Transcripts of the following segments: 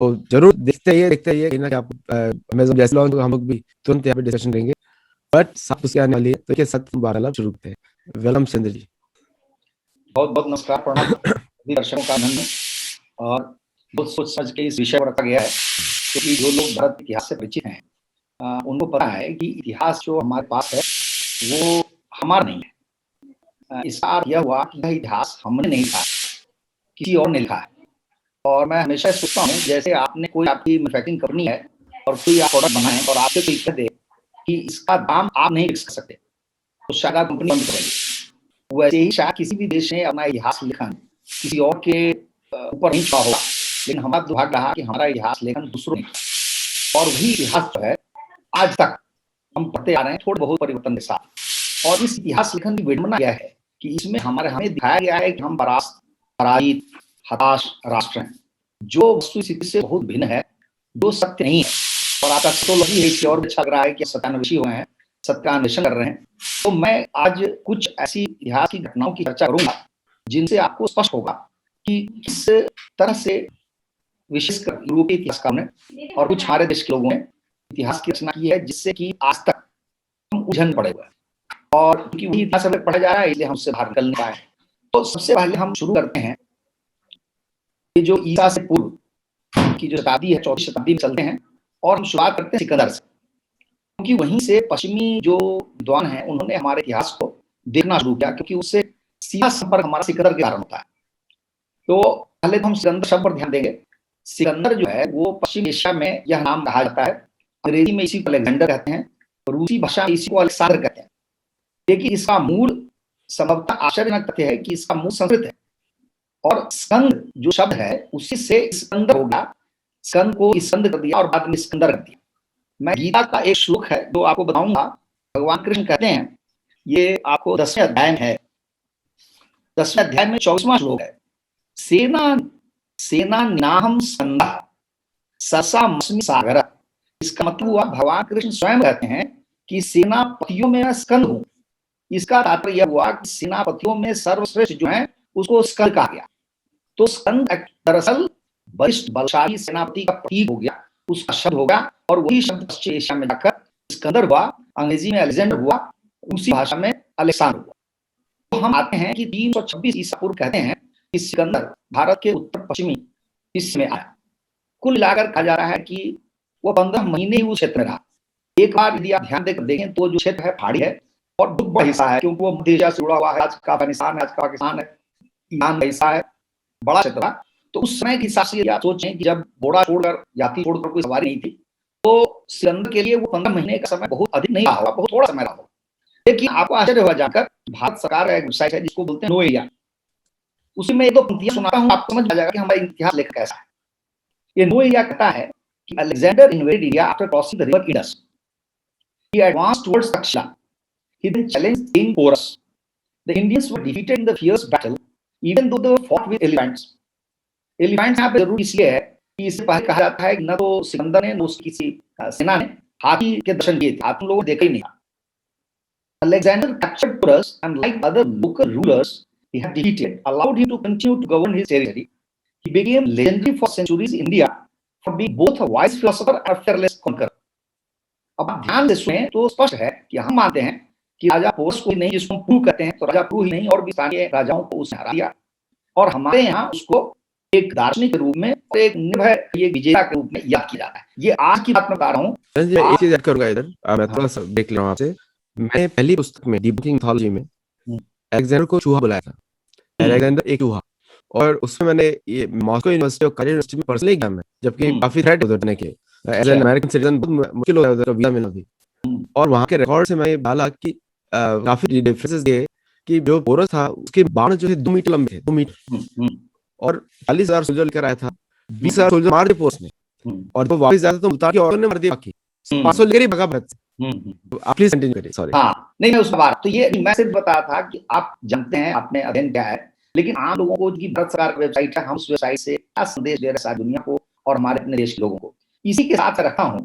तो जरूर देखते रहिए कहीं ना कि आप अमेजोन जैसे लोग, तो हम लोग भी तुरंत यहाँ पे डिस्कशन करेंगे। बट साथ उसके आने वाली है, तो के साथ वार्तालाप शुरू करते हैं। वेलकम चंद्र जी। बहुत बहुत नमस्कार, प्रणाम सभी दर्शकों का अभिनंदन। और बहुत सोच समझ के इस विषय पर रखा गया है, क्योंकि जो लोग भारत के इतिहास से परिचित हैं उनको पता है कि इतिहास जो हमारे पास है वो हमारा नहीं है। इसका अर्थ यह हुआ कि यह इतिहास हमने नहीं लिखा, किसी और ने लिखा है। और मैं हमेशा सोचता हूँ, जैसे आपने कोई आपकी मैन्युफैक्चरिंग कंपनी है और कोई आप प्रोडक्ट बनाए और आपसे कोई कह दे कि इसका दाम आप नहीं लिख सकते, तो शायद आप कंपनी बंद करेंगे। वैसे ही शायद किसी भी देश ने अपना इतिहास लेखन किसी और के ऊपर नहीं छोड़ा होगा, लेकिन हमारा दुर्भाग्य रहा कि हमारा इतिहास लेखन दूसरों ने किया। और वही इतिहास जो है आज तक हम पढ़ते आ रहे हैं, थोड़े बहुत परिवर्तन के साथ। और इस इतिहास लेखन की विडंबना यह है कि इसमें हमें दिखाया गया है कि हम पराजित हताश राष्ट्र हैं, जो वस्तुस्थिति से बहुत भिन्न है, जो सत्य नहीं है। और आपका सोलॉजी है, इससे और अच्छा लग रहा है कि सत्यान्वेषी हुए हैं, सत्य का अन्वेषण कर रहे हैं। तो मैं आज कुछ ऐसी इतिहास की घटनाओं की चर्चा करूंगा जिनसे आपको स्पष्ट होगा कि किस तरह से विशेषकर यूरोपीय इतिहासकारों ने और कुछ हमारे देश के लोगों ने इतिहास की रचना की है, जिससे कि आज तक हम उलझन पड़े हुए हैं। और क्योंकि वही इतिहास हमें पढ़ा जा रहा है, इसलिए हम उससे बाहर निकल नहीं पाए। तो सबसे पहले हम शुरू करते हैं कि जो ईसा से पूर्व की जो शताब्दी है, 4वीं शताब्दी में चलते हैं और हम शुरुआत करते हैं सिकंदर से, क्योंकि वहीं से पश्चिमी जो विद्वान हैं उन्होंने हमारे इतिहास को देखना शुरू किया, क्योंकि उससे सीधा संपर्क हमारा सिकंदर के कारण होता है। तो पहले तो हम सिकंदर शब्द पर ध्यान देंगे। सिकंदर जो है वो पश्चिम एशिया में यह नाम कहा जाता है। अंग्रेजी में इसी को अलेक्जेंडर कहते हैं, रूसी भाषा में इसी को अलेक्सांडर कहते हैं। लेकिन इसका मूल संभवतः आश्चर्यजनक तथ्य है कि इसका मूल संस्कृत है, और स्कंद जो शब्द है उसी से स्कंदर हो गया। स्कंद को स्कंद कर दिया और बाद में स्कंदर कर दिया। मैं गीता का एक श्लोक है जो आपको बताऊंगा। भगवान कृष्ण कहते हैं, ये आपको 10वें अध्याय में है, 10वें अध्याय में 24वां श्लोक है। सेना नाहम स्कंदा ससामस्मि सागर। इसका मतलब हुआ, भगवान कृष्ण स्वयं कहते हैं कि सेनापतियों में मैं स्कंद हूं। इसका तात्पर्य यह हुआ कि सेनापतियों में सर्वश्रेष्ठ जो है उसको स्कंद कहा गया। तो स्कंद दरअसल वरिष्ठ बलशाली सेनापति का प्रतीक हो गया, उसका शब्द हो गया। और वही शब्द पश्चिम एशिया में जाकर सिकंदर हुआ, अंग्रेजी में अलेक्जेंडर हुआ, रूसी भाषा में अलेक्सांडर हुआ। तो हम आते हैं कि 326 ईसा पूर्व कहते हैं कि सिकंदर भारत के उत्तर पश्चिमी हिस्से में आया। कुल मिलाकर कहा जा रहा है कि वो 15 महीने ही उस क्षेत्र में रहा। एक बार यदि आप ध्यान देकर देखें तो जो क्षेत्र है पहाड़ी है और बहुत बड़ा हिस्सा है, क्योंकि वो मध्य एशिया से जुड़ा हुआ है। आज का अफगानिस्तान है, आज का पाकिस्तान है, ईरान का हिस्सा है, बड़ा क्षेत्र था। तो उस समय के हिसाब से आप सोचें कि जब घोड़ा छोड़कर, यात्री छोड़कर कोई सवारी नहीं थी, तो सिकंदर के लिए वो 15 महीने का समय बहुत अधिक नहीं रहा होगा, बहुत थोड़ा समय रहा होगा। लेकिन आपको आश्चर्य होगा जानकर, भारत सरकार का एक वेबसाइट है जिसको बोलते हैं नो एरिया, उसी में 1-2 पंक्तियां सुनाता हूं, आपको समझ आ जाएगा कि हमारा इतिहास लेखक कैसा है। ये नो एरिया कहता है कि Alexander invaded India after crossing the river Indus. He advanced towards Takshashila. He then challenged king Porus. The Indians were defeated in the fierce battle even though they fought with elephants. Elephants यहाँ पे जरूर इसलिए है कि इससे पहले कहा जाता है कि न तो सिकंदर ने न उसकी किसी सेना ने हाथी के दर्शन किए थे, हाथी लोगों ने देखा ही नहीं। Alexander captured Porus and, like other local rulers he had defeated, allowed him to continue to govern his territory. He became legendary for centuries in India for being both a wise philosopher and a fearless conqueror. अब आप ध्यान से सुने तो स्पष्ट है कि हम मानते हैं कि राजा पोरस कोई नहीं जिसको हम पुरु कहते हैं, तो राजा पुरु ही नहीं और भी स्थानीय राजाओं को उसने हरा दिया। और हमारे यहाँ उसको एक दार्शनिक के रूप में और एक निर्भय एक विजेता के रूप में याद किया जाता है। ये आज की बात मैं बता रहा हूँ। एक चीज याद करूंगा इधर, मैं थोड़ा सा देख ले रहा हूँ आपसे। मैंने पहली पुस्तक में डिबंकिंग मिथोलॉजी में अलेक्जेंडर को चूहा बुलाया था, अलेक्जेंडर एक चूहा। और उसमें मैंने ये मॉस्को यूनिवर्सिटी और कायरो यूनिवर्सिटी में पर्सनली एग्जाम है, जबकि काफी थ्रेट उधर जाने के, एज एन अमेरिकन सिटीजन बहुत मुश्किल होता है उधर वीजा मिलना भी। और वहां के रिकॉर्ड से मैं डाला कि काफी डिफरेंसेस ये कि जो पोरस था उसके बाण जो है 2 मीटर लंबे थे, 2 मीटर, और 40,000 सोल्जर लेकर आया था। 20,000 सोल्जर मार दिए पोरस ने, और तो वापस जाता तो मुल्तान की औरतों ने मार दिया, बाकी 500 लेकर ही भगा भारत से। आप प्लीज कंटिन्यू करिए, सॉरी। हाँ, नहीं, मैं उस बात तो ये मैं सिर्फ बता था कि आप जानते हैं, आपने अध्ययन क्या है, लेकिन आम लोगों को जो भारत सरकार की वेबसाइट है, हम उस वेबसाइट से क्या संदेश दे रहे हैं सारी दुनिया को और हमारे अपने देश के लोगों को, इसी के साथ रखा हूँ।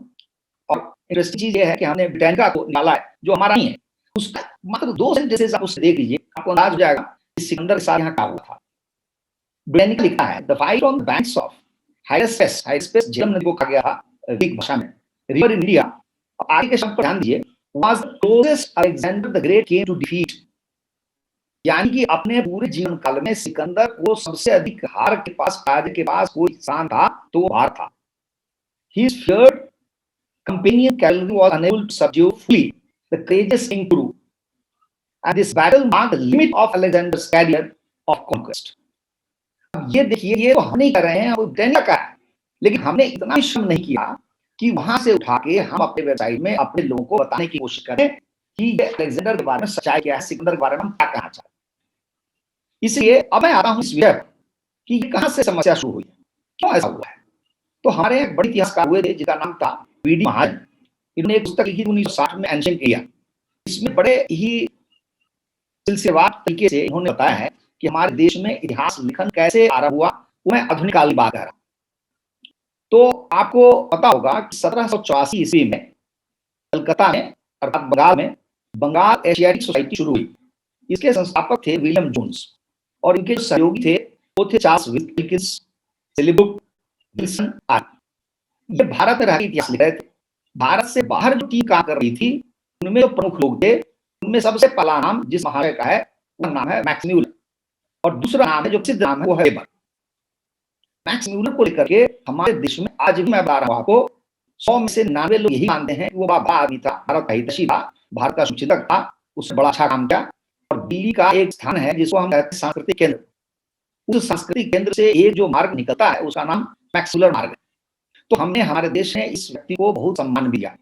और इंटरेस्टिंग चीज ये है कि हमने ब्रिटानिका को निकाला है जो हमारा नहीं है, उसका मतलब 2 सेंटेंसेस आप उससे देख लीजिए, आपको अंदाज हो जाएगा कि सिकंदर के साथ यहाँ क्या हुआ था। ब्रिटानिका लिखा है, the fight on the banks of हाइडेस्पेस Jhelum नदी को कहा गया था ग्रीक भाषा में। रिवर इन इंडिया, आगे के शब्द पर ध्यान दीजिए, was the closest Alexander the great came to defeat, यानी कि अपने पूरे जीवन काल में सिकंदर को सबसे अधिक हार के पास, राजा के पास कोई स्थान था तो वो भारत था। His feared companion cavalry was unable to subdue fully the courageous King Kuru, and this battle marked the limit of Alexander's career of conquest. अब ये देखिए, ये तो हम नहीं कर रहे हैं, वो ब्रिटेनिया का है, लेकिन हमने इतना श्रम नहीं किया कि वहां से उठा के हम अपने वेबसाइट में अपने लोगों को बताने की कोशिश करें कि ये अलेक्जेंडर के बारे में सच्चाई क्या है, सिकंदर के बारे में हम क्या कहना चाहते हैं। इसलिए अब मैं आता हूं इस विषय पर कि कहां से समस्या शुरू हुई, क्यों ऐसा हुआ है। तो हमारे एक बड़े इतिहासकार हुए थे जिनका नाम था वीडी महाजन। इन्होंने एक पुस्तक लिखी 1960 में, एंशिएंट इंडिया। इसमें बड़े ही सिलसिलेवार तरीके से इन्होंने बताया है कि हमारे देश में इतिहास लेखन कैसे आरंभ हुआ, वो मैं आधुनिक काल की बात कर रहा हूं। तो आपको पता होगा कि 1784 ईस्वी में कलकत्ता में, अर्थात बंगाल में, बंगाल एशियाटिक सोसाइटी शुरू हुई। इसके संस्थापक थे विलियम जोन्स, और इनके सहयोगी थे वो थे चार्ल्स विल्किंस, सेलिब्रुक, विल्सन आदि। ये भारत में रह के इतिहास लिख रहे थे। भारत से बाहर जो टीम काम कर रही थी, उनमें जो प्रमुख लोग थे, उनमें सबसे पहला नाम जिस महाशय का है वो नाम है मैक्स म्यूलर, और दूसरा नाम है जो प्रसिद्ध नाम है वो है वेबर। मैक्स म्यूलर को लेकर के हमारे देश में आज भी मैं बता रहा हूं आपको, 100 में से 99 लोग यही मानते हैं कि वो बड़ा आदमी था, भारत का हितैषी था, भारत का सुचिंतक था, उसने बड़ा अच्छा काम किया। और दिल्ली का एक स्थान है जिसको हम कहते हैं सांस्कृतिक केंद्र, उस सांस्कृतिक केंद्र से एक जो मार्ग निकलता है उसका नाम मैक्स म्यूलर मार्ग है। तो हमने हमारे देश में इस व्यक्ति को बहुत सम्मान दिया,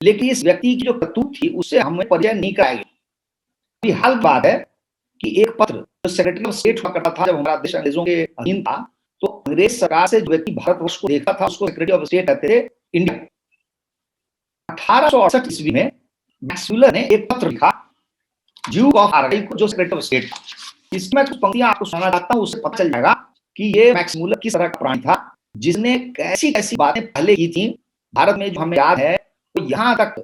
लेकिन इस व्यक्ति की जो करतूत थी उससे हमें परिचय नहीं कराया गया। हाल बात है कि एक पत्र जो सेक्रेटरी ऑफ स्टेट हुआ करता था जब हमारा देश अंग्रेजों के अधीन था, तो अंग्रेज सरकार से जो व्यक्ति भारतवर्ष को देखता था उसको सेक्रेटरी ऑफ स्टेट कहते थे इंडिया। 1868 ईस्वी में मैक्स म्यूलर ने एक पत्र लिखा ड्यूक ऑफ आर्गाइल को, जो सेक्रेटरी ऑफ स्टेट था। इसमें कुछ पंक्तियां आपको सुनाना चाहता हूं, उससे पता चल जाएगा कि ये मैक्स म्यूलर किस तरह का प्राणी था, जिसने कैसी कैसी बातें पहले की थी भारत में, जो हमें याद है। तो यहाँ तक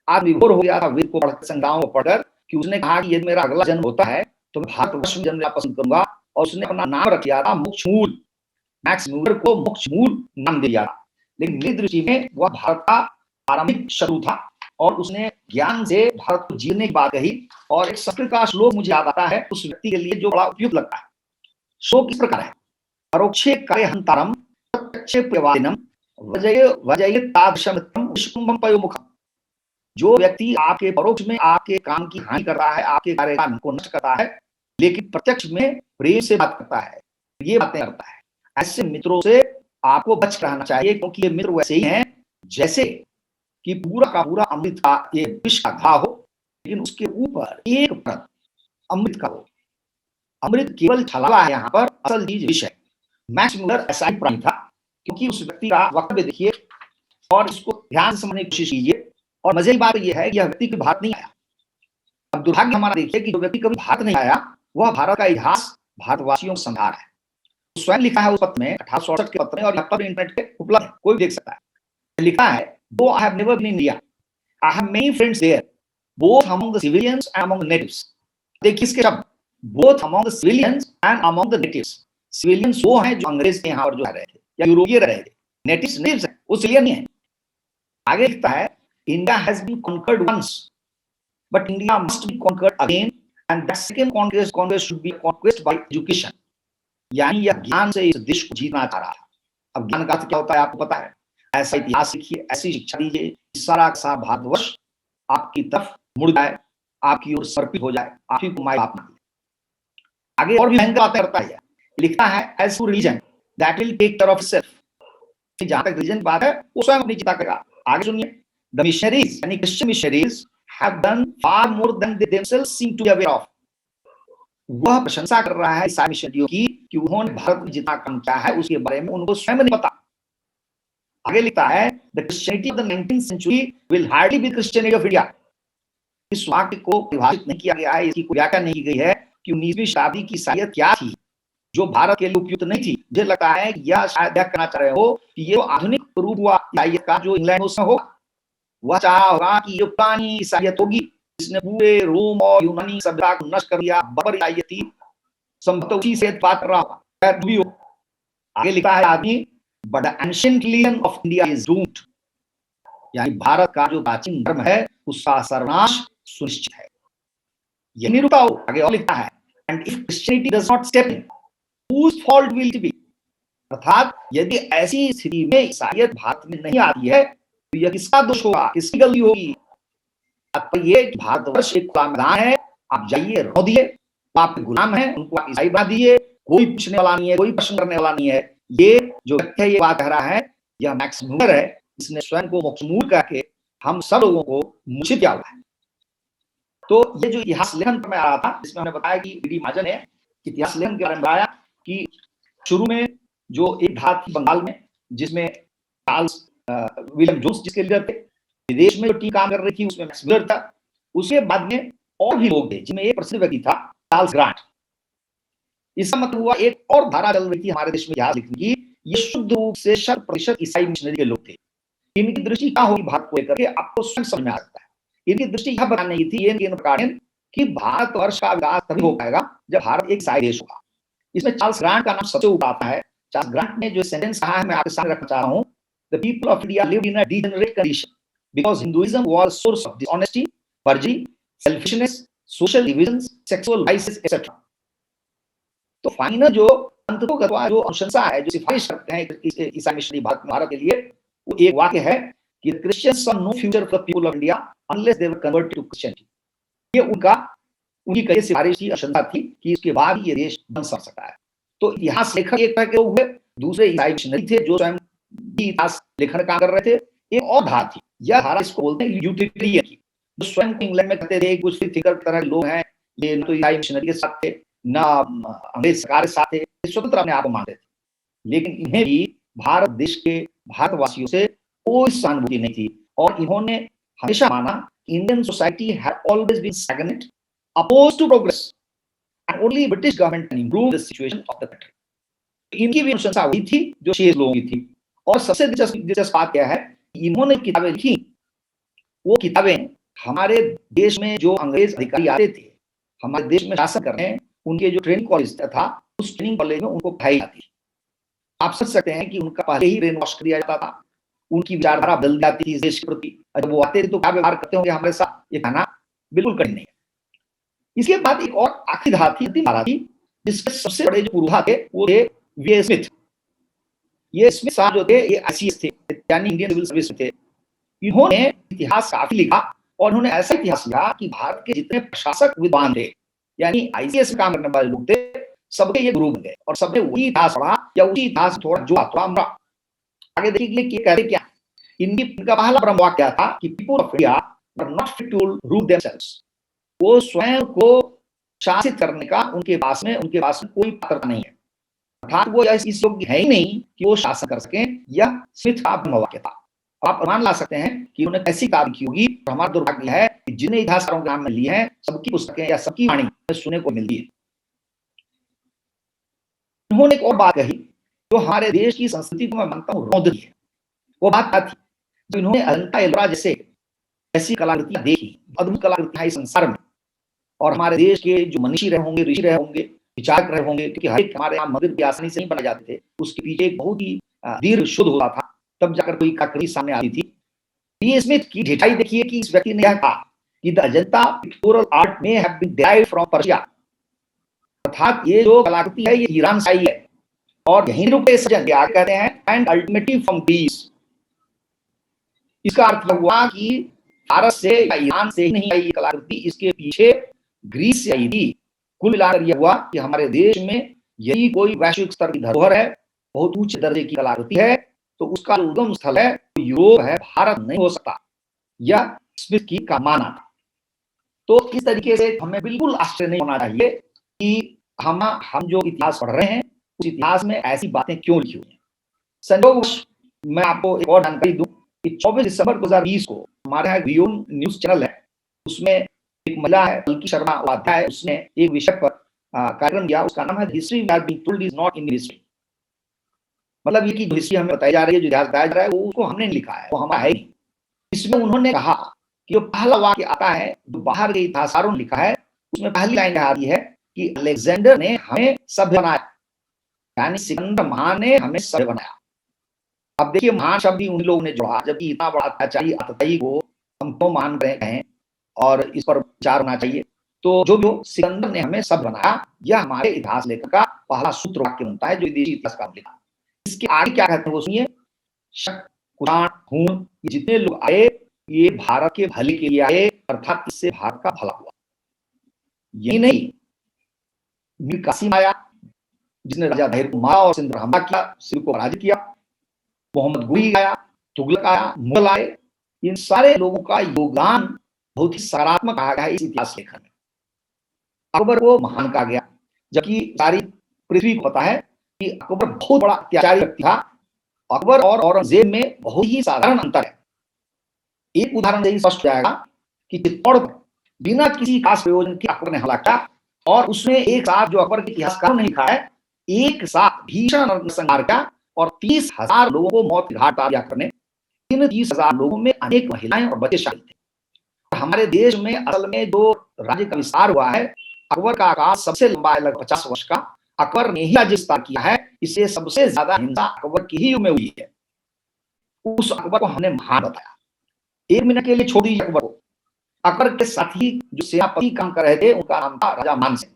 आत्मविभोर हो गया था वेद को पढ़कर, संहिताओं को पढ़कर, कि उसने कहा कि यदि मेरा अगला जन्म होता है तो मैं भारतवर्ष में जन्म लेना पसंद करूंगा, और उसने अपना नाम रख दिया था मोक्षमूल। मैक्स म्यूलर को मोक्षमूल नाम दिया था, लेकिन मेरी दृष्टि में वह भारत का आरंभिक शत्रु था, और उसने ज्ञान से भारत को जीने की बात कही। और एक संस्कृत का श्लोक मुझे याद आता है उस व्यक्ति के लिए जो बड़ा उपयुक्त लगता है। श्लोक इस प्रकार है, परोक्षे करे हंतारम प्रत्यक्षे प्रवादिनम वजय तादृशमित्रम विष्कुंभम पयोमुखम। जो व्यक्ति आपके परोक्ष में आपके काम की हानि कर रहा है, आपके कार्य को नष्ट करता है, लेकिन प्रत्यक्ष में प्रेम से बात करता है, ये बातें करता है, ऐसे मित्रों से आपको बच रहना चाहिए, क्योंकि ये मित्र वैसे ही हैं जैसे कि पूरा का पूरा अमृत का ये विष का घा हो, लेकिन उसके ऊपर एक परत अमृत का हो। अमृत केवल छलावा है, यहाँ पर असल चीज विष है। मैक्स म्यूलर ऐसा ही प्राणी था, क्योंकि उस व्यक्ति का वक्तव्य देखिए और इसको ध्यान से समझने की कोशिश कीजिए। और मजे की बात यह है कि यह व्यक्ति कभी भारत नहीं आया। अब दुर्भाग्य हमारा देखिए कि जो व्यक्ति कभी भारत नहीं आया, वह भारत का इतिहास भारतवासियों को समझा रहा है। स्वयं लिखा है उस पत्र में, 1868 के पत्र में, और यहाँ पर इंटरनेट पे उपलब्ध है, कोई देख सकता है। लिखा है, though I have never been in India, I have many friends there, both among the civilians and among the natives. देखिए इसके शब्द, both among the civilians and among the natives. Civilians वो हैं जो अंग्रेज के यहाँ पर जो रह रहे थे या यूरोपीय रह रहे थे, नेटिव्स नेटिव्स हैं, वो सिविलियन नहीं है। आगे लिखता है, India has been conquered once, but India must be conquered again, and that second conquest should be conquest by education. यानी यह ज्ञान से इस देश को जीतना चाह रहा था। अब ज्ञान का अर्थ क्या होता है आपको पता है। ऐसा इतिहास सीखिए, ऐसी शिक्षा दीजिए, सारा का सारा भारतवर्ष आपकी तरफ मुड़ जाए, आपकी ओर समर्पित हो जाए, आप ही को माय बाप मान ले। आगे और भी भयंकर बातें करता है, लिखता है, as to religion that will take care of itself. जहां तक रिलीजन की बात है वो स्वयं अपनी चिंता करेगा। आगे सुनिए, the missionaries यानी Christian missionaries have done far more than they themselves seem to be aware of. वह प्रशंसा कर रहा है ईसाई मिशनरियों की कि उन्होंने भारत में जितना काम किया है उसके बारे में उनको स्वयं नहीं पता। आगे लिखता है, the Christianity of the 19th century will hardly be Christianity of India. इस वाक्य को परिभाषित नहीं किया गया है, इसकी कोई व्याख्या नहीं की गई है कि 19वीं शताब्दी की ईसाईयत क्या थी जो भारत के लिए उपयुक्त नहीं थी। मुझे लगता है कि यह शायद व्याख्या करना चाह रहे हो कि ये आधुनिक रूप हुआ ईसाईयत का जो इंग्लैंड में उसमें होगा। वह चाहा होगा कि जो पुरानी ईसाईयत होगी जिसने पूरे रोम और यूनानी सभ्यता को नष्ट कर दिया, बर्बर ईसाईयत थी, संभवतः उसी से बात कर रहा होगा। आगे लिखा है आदमी but the ancient religion of India is doomed. यानी भारत का जो प्राचीन धर्म है उसका सर्वनाश सुनिश्चित है। ये नहीं रुका हो, आगे और लिखता है, and if Christianity does not step in, whose fault will it be? अर्थात यदि ऐसी स्थिति में ईसाईयत भारत में नहीं आती है तो यह किसका दोष होगा, किसकी गलती होगी? ये भारतवर्ष एक खुला मैदान है, आप जाइए रो दिए, वो आपके गुलाम हैं, उनको आप ईसाई बना दीजिए, कोई पूछने वाला नहीं है, कोई प्रश्न करने वाला नहीं है। ये जो व्यक्ति है ये बात कह रहा है, यह मैक्स मूलर है, इसने स्वयं को मोक्षमूल करके हम सब लोगों को मूर्छित किया हुआ है। तो ये जो इतिहास लेखन पर मैं आ रहा था, इसमें हमने बताया कि डी महाजन ने इतिहास लेखन के बारे में बताया कि शुरू में जो एक धारा थी बंगाल में, जिसमें चार्ल्स विलियम जोन्स जिसके लीडर थे, विदेश में जो टीम काम कर रही थी उसमें मैक्स मूलर था, उसके बाद में और भी लोग थे जिनमें एक प्रसिद्ध व्यक्ति था चार्ल्स ग्रांट। इसका मतलब हुआ एक और धारा चल रही थी हमारे देश में इतिहास लिखने की, ये शुद्ध रूप से 100% ईसाई मिशनरी के लोग थे। इनकी दृष्टि क्या होगी भारत को लेकर के आपको स्वयं समझ में आ सकता है। इनकी दृष्टि यह बताने की थी इन प्रकार कि भारतवर्ष का विकास तभी हो पाएगा जब भारत एक ईसाई देश होगा। इसमें चार्ल्स ग्रांट का नाम सबसे ऊपर आता है। चार्ल्स ग्रांट ने जो सेंटेंस कहा है मैं आपके सामने रखना चाह रहा हूँ, the people of India lived in a degenerate condition because Hinduism was source of dishonesty, perjury, selfishness, social divisions, sexual vices etcetera. तो फाइनल जो अंततोगत्वा जो अनुशंसा है, जो सिफारिश करते हैं ईसाई मिशनरी भारत के लिए, वो एक वाक्य है कि Christians saw no future for the people of India unless they were converted to Christianity। ये उनकी कई सिफारिश की अनुशंसा थी कि इसके बाद ये देश बन सकता है। तो इतिहास लेखक एक तरह के लोग हुए, दूसरे ईसाई मिशनरी थे जो स्वयं इतिहास लेखन का काम कर रहे थे। एक और धारा थी, यह धारा इसको बोलते हैं यूटिलिटेरियन की, जो स्वयं इंग्लैंड में कहते थे कुछ थिंकर तरह के लोग हैं, ये न तो ईसाई मिशनरी के साथ थे न अंग्रेज सरकार के साथ थे, स्वतंत्र अपने आप को मानते थे, लेकिन इन्हें भी भारत देश के भारतवासियों से कोई सहानुभूति नहीं थी और इन्होंने हमेशा माना Indian society had always been stagnant, opposed to progress and only British government can improve the situation of the country. इनकी भी अनुशंसा वही थी जो शेष लोगों की थी। और सबसे दिलचस्प बात क्या है, इन्होंने किताबें लिखी, वो किताबें हमारे देश में जो अंग्रेज अधिकारी आते थे हमारे देश में शासन कर रहे हैं, उनके जो ट्रेनिंग कॉलेज था उस ट्रेनिंग कॉलेज में उनको पढ़ाई जाती है। आप समझ सकते हैं कि उनका पहले ही ब्रेन वॉश कर दिया जाता था, उनकी विचारधारा बदल जाती थी इस देश के प्रति। जब वो आते थे तो क्या व्यवहार करते होंगे हमारे साथ, ये कहना बिल्कुल कठिन नहीं है। इसके बाद एक और आखिरी धारा थी, अंतिम धारा थी, जिसके सबसे बड़े जो पुरोधा थे वो थे वी स्मिथ। ये स्मिथ साहब जो थे ये ICS थे, यानी इंडियन सिविल सर्विस थे। इन्होंने इतिहास काफी लिखा और उन्होंने ऐसा इतिहास लिखा कि भारत के जितने प्रशासक विद्वान थे, यानी ICS में काम करने वाले लोग थे, सबके ये गुरु बन गए और सबने वही इतिहास पढ़ा या उसी इतिहास थोड़ा जो मरा। आगे देखिए कहते क्या, इनका पहला ब्रह्म वाक्य क्या था कि people of India were not fit to rule themselves. वो स्वयं को शासित करने का उनके पास में कोई पात्रता नहीं है, अर्थात वो इस योग्य है ही नहीं कि वो शासन कर सकें। यह स्मिथ का ब्रह्म वाक्य था। आप अनुमान ला सकते हैं कि उन्होंने कैसी किताब लिखी होगी। हमारा दुर्भाग्य है कि जिन्हें इतिहासकारों के नाम में लिए हैं सबकी पुस्तकें या सबकी वाणी सुनने को मिलती है। उन्होंने एक और बात कही जो हमारे देश की संस्कृति को मैं मानता हूँ रौंद दी है। वो बात क्या थी, जो इन्होंने अजंता एलोरा जैसे ऐसी कलाकृतियां देखी, अद्भुत कलाकृतियां इस संसार में, और हमारे देश के जो मनीषी रहे होंगे, ऋषि रहे होंगे, विचारक रहे होंगे, क्योंकि हर एक हमारे यहाँ मंदिर भी आसानी से नहीं बनाए जाते थे, उसके पीछे एक बहुत ही दीर्घ शोध होता था, तब जाकर कोई कलाकृति सामने आती थी। डी स्मिथ की ढिठाई देखिए कि इस व्यक्ति ने यह कहा कि द अजंता पिक्टोरल आर्ट में have been derived from Persia, अर्थात ये जो कलाकृति है ये ईरान से आई है और यहीं रुके सजन आगे कहते हैं एंड अल्टीमेटली फ्रॉम ग्रीस। इसका अर्थ हुआ कि भारत से या ईरान से ही नहीं आई ये कलाकृति, इसके पीछे ग्रीस से आई थी। कुल मिलाकर यह हुआ कि हमारे देश में यही कोई वैश्विक स्तर की धरोहर है, बहुत उच्च दर्जे की कलाकृति है, तो उसका उद्गम स्थल है यूरोप है, भारत नहीं हो सकता। यह स्मिथ की का मानना था। तो इस तरीके से हमें बिल्कुल आश्चर्य नहीं होना चाहिए कि हम जो इतिहास पढ़ रहे हैं उस इतिहास में ऐसी बातें क्यों लिखी हुई हैं। संयोगवश मैं आपको एक और जानकारी दूं कि 24 दिसंबर 2020 को हमारे यहाँ वियोन न्यूज चैनल है, उसमें एक महिला है बल्कि शर्मा उपाध्याय, उसने एक विषय पर कार्यक्रम किया, उसका नाम है history we are being told is not in history. मतलब ये कि जो हिस्ट्री हमें बताई जा रही है, जो इतिहास बताया जा रहा है, वो उसको हमने लिखा है, वो हमारा है नहीं। इसमें उन्होंने कहा कि जो पहला वाक्य आता है जो बाहर के इतिहासकारों ने लिखा है, उसमें पहली लाइन आ रही है कि अलेक्जेंडर ने हमें सभ्य बनाया, यानी सिकंदर महान ने हमें सभ्य बनाया। अब देखिए महान शब्द ही उन लोगों ने जोड़ा, जबकि इतना बड़ा अत्याचारी आतताई को हम क्यों मान रहे हैं और इस पर विचार होना चाहिए। तो जो भी हो, सिकंदर ने हमें सब बनाया, यह हमारे इतिहास लेखक का पहला सूत्र वाक्य बनता है जो विदेशी इतिहासकार ने लिखा। इसके आगे क्या कहते हैं वो सुनिए। शक, कुषाण, हूण, ये जितने लोग आए ये भारत के भले के लिए आए, अर्थात इससे भारत का भला हुआ। यही नहीं, मीर कासिम आया जिसने राजा धैर्य को मारा और सिंध पर हमला किया, सिंध को पराजित किया। मोहम्मद गोरी आया, तुगलक आया, मुगल आए। इन सारे लोगों का योगदान बहुत ही सकारात्मक कहा गया है इस इतिहास लेखन में। अकबर को महान कहा गया, जबकि सारी पृथ्वी को पता है कि अकबर बहुत बड़ा अत्याचारी व्यक्ति था। अकबर और औरंगजेब में बहुत ही साधारण अंतर है। एक उदाहरण से ही स्पष्ट हो जाएगा कि चित्तौड़ पर बिना किसी खास प्रयोजन के अकबर ने हमला किया और उसने एक साथ, जो अकबर के इतिहासकारों ने लिखा है, एक साथ भीषण नरसंहार किया और 30,000 लोगों को मौत के घाट उतार दिया। करने इन 30,000 लोगों में अनेक महिलाएं और बच्चे शामिल थे। हमारे देश में असल में जो राज्य का विस्तार हुआ है, अकबर का आकाश सबसे लंबा है, लगभग 50 वर्ष का। अकबर ने ही राज्य विस्तार किया है, इससे सबसे ज्यादा हिंसा अकबर की ही युग में हुई है। उस अकबर को हमने महान बताया। एक मिनट के लिए छोड़ दीजिए अकबर को। अकबर के साथी जो सेनापति काम कर रहे थे उनका नाम था राजा मान सिंह।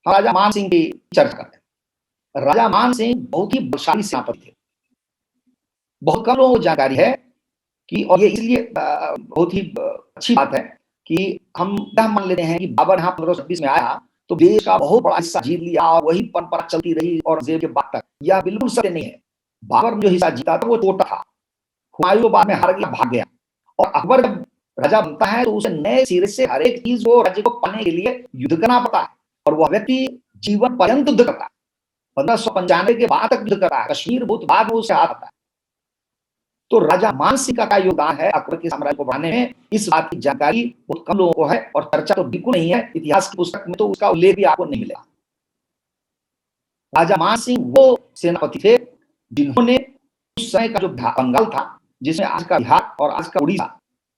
हम राजा मान सिंह की चर्चा करते हैं। राजा मान सिंह बहुत ही बलशाली सेनापति थे। बहुत कम लोगों को जानकारी है कि, और ये इसलिए बहुत ही अच्छी बात है कि हम यह मान लेते हैं कि बाबर यहाँ 1526 में आया तो देश का बहुत बड़ा हिस्सा जीत लिया और वही परंपरा चलती रही औरंगजेब के बाद तक। यह बिल्कुल सत्य नहीं है। बाबर ने जो हिस्सा जीता था वो छोटा था। हुमायूं बाद में हार गया, भाग गया। और अकबर जब राजा बनता है तो उसे नए सिरे से हर एक चीज को, राज्य को पाने के लिए युद्ध करना पड़ता है और वह व्यक्ति जीवन पर्यंत युद्ध करता है। 1595 के बाद तक युद्ध करता है। कश्मीर बहुत बाद में उसे हाथ आता है। तो राजा मान सिंह का क्या योगदान है अकबर के साम्राज्य को बढ़ाने में, इस बात की जानकारी बहुत कम लोगों को है और चर्चा तो बिल्कुल नहीं है। इतिहास की पुस्तक में तो उसका उल्लेख भी आपको नहीं मिलेगा। राजा मान सिंह वो सेनापति थे जिन्होंने उस समय का जो बंगाल था, जिसमें आज का बिहार और आज का उड़ीसा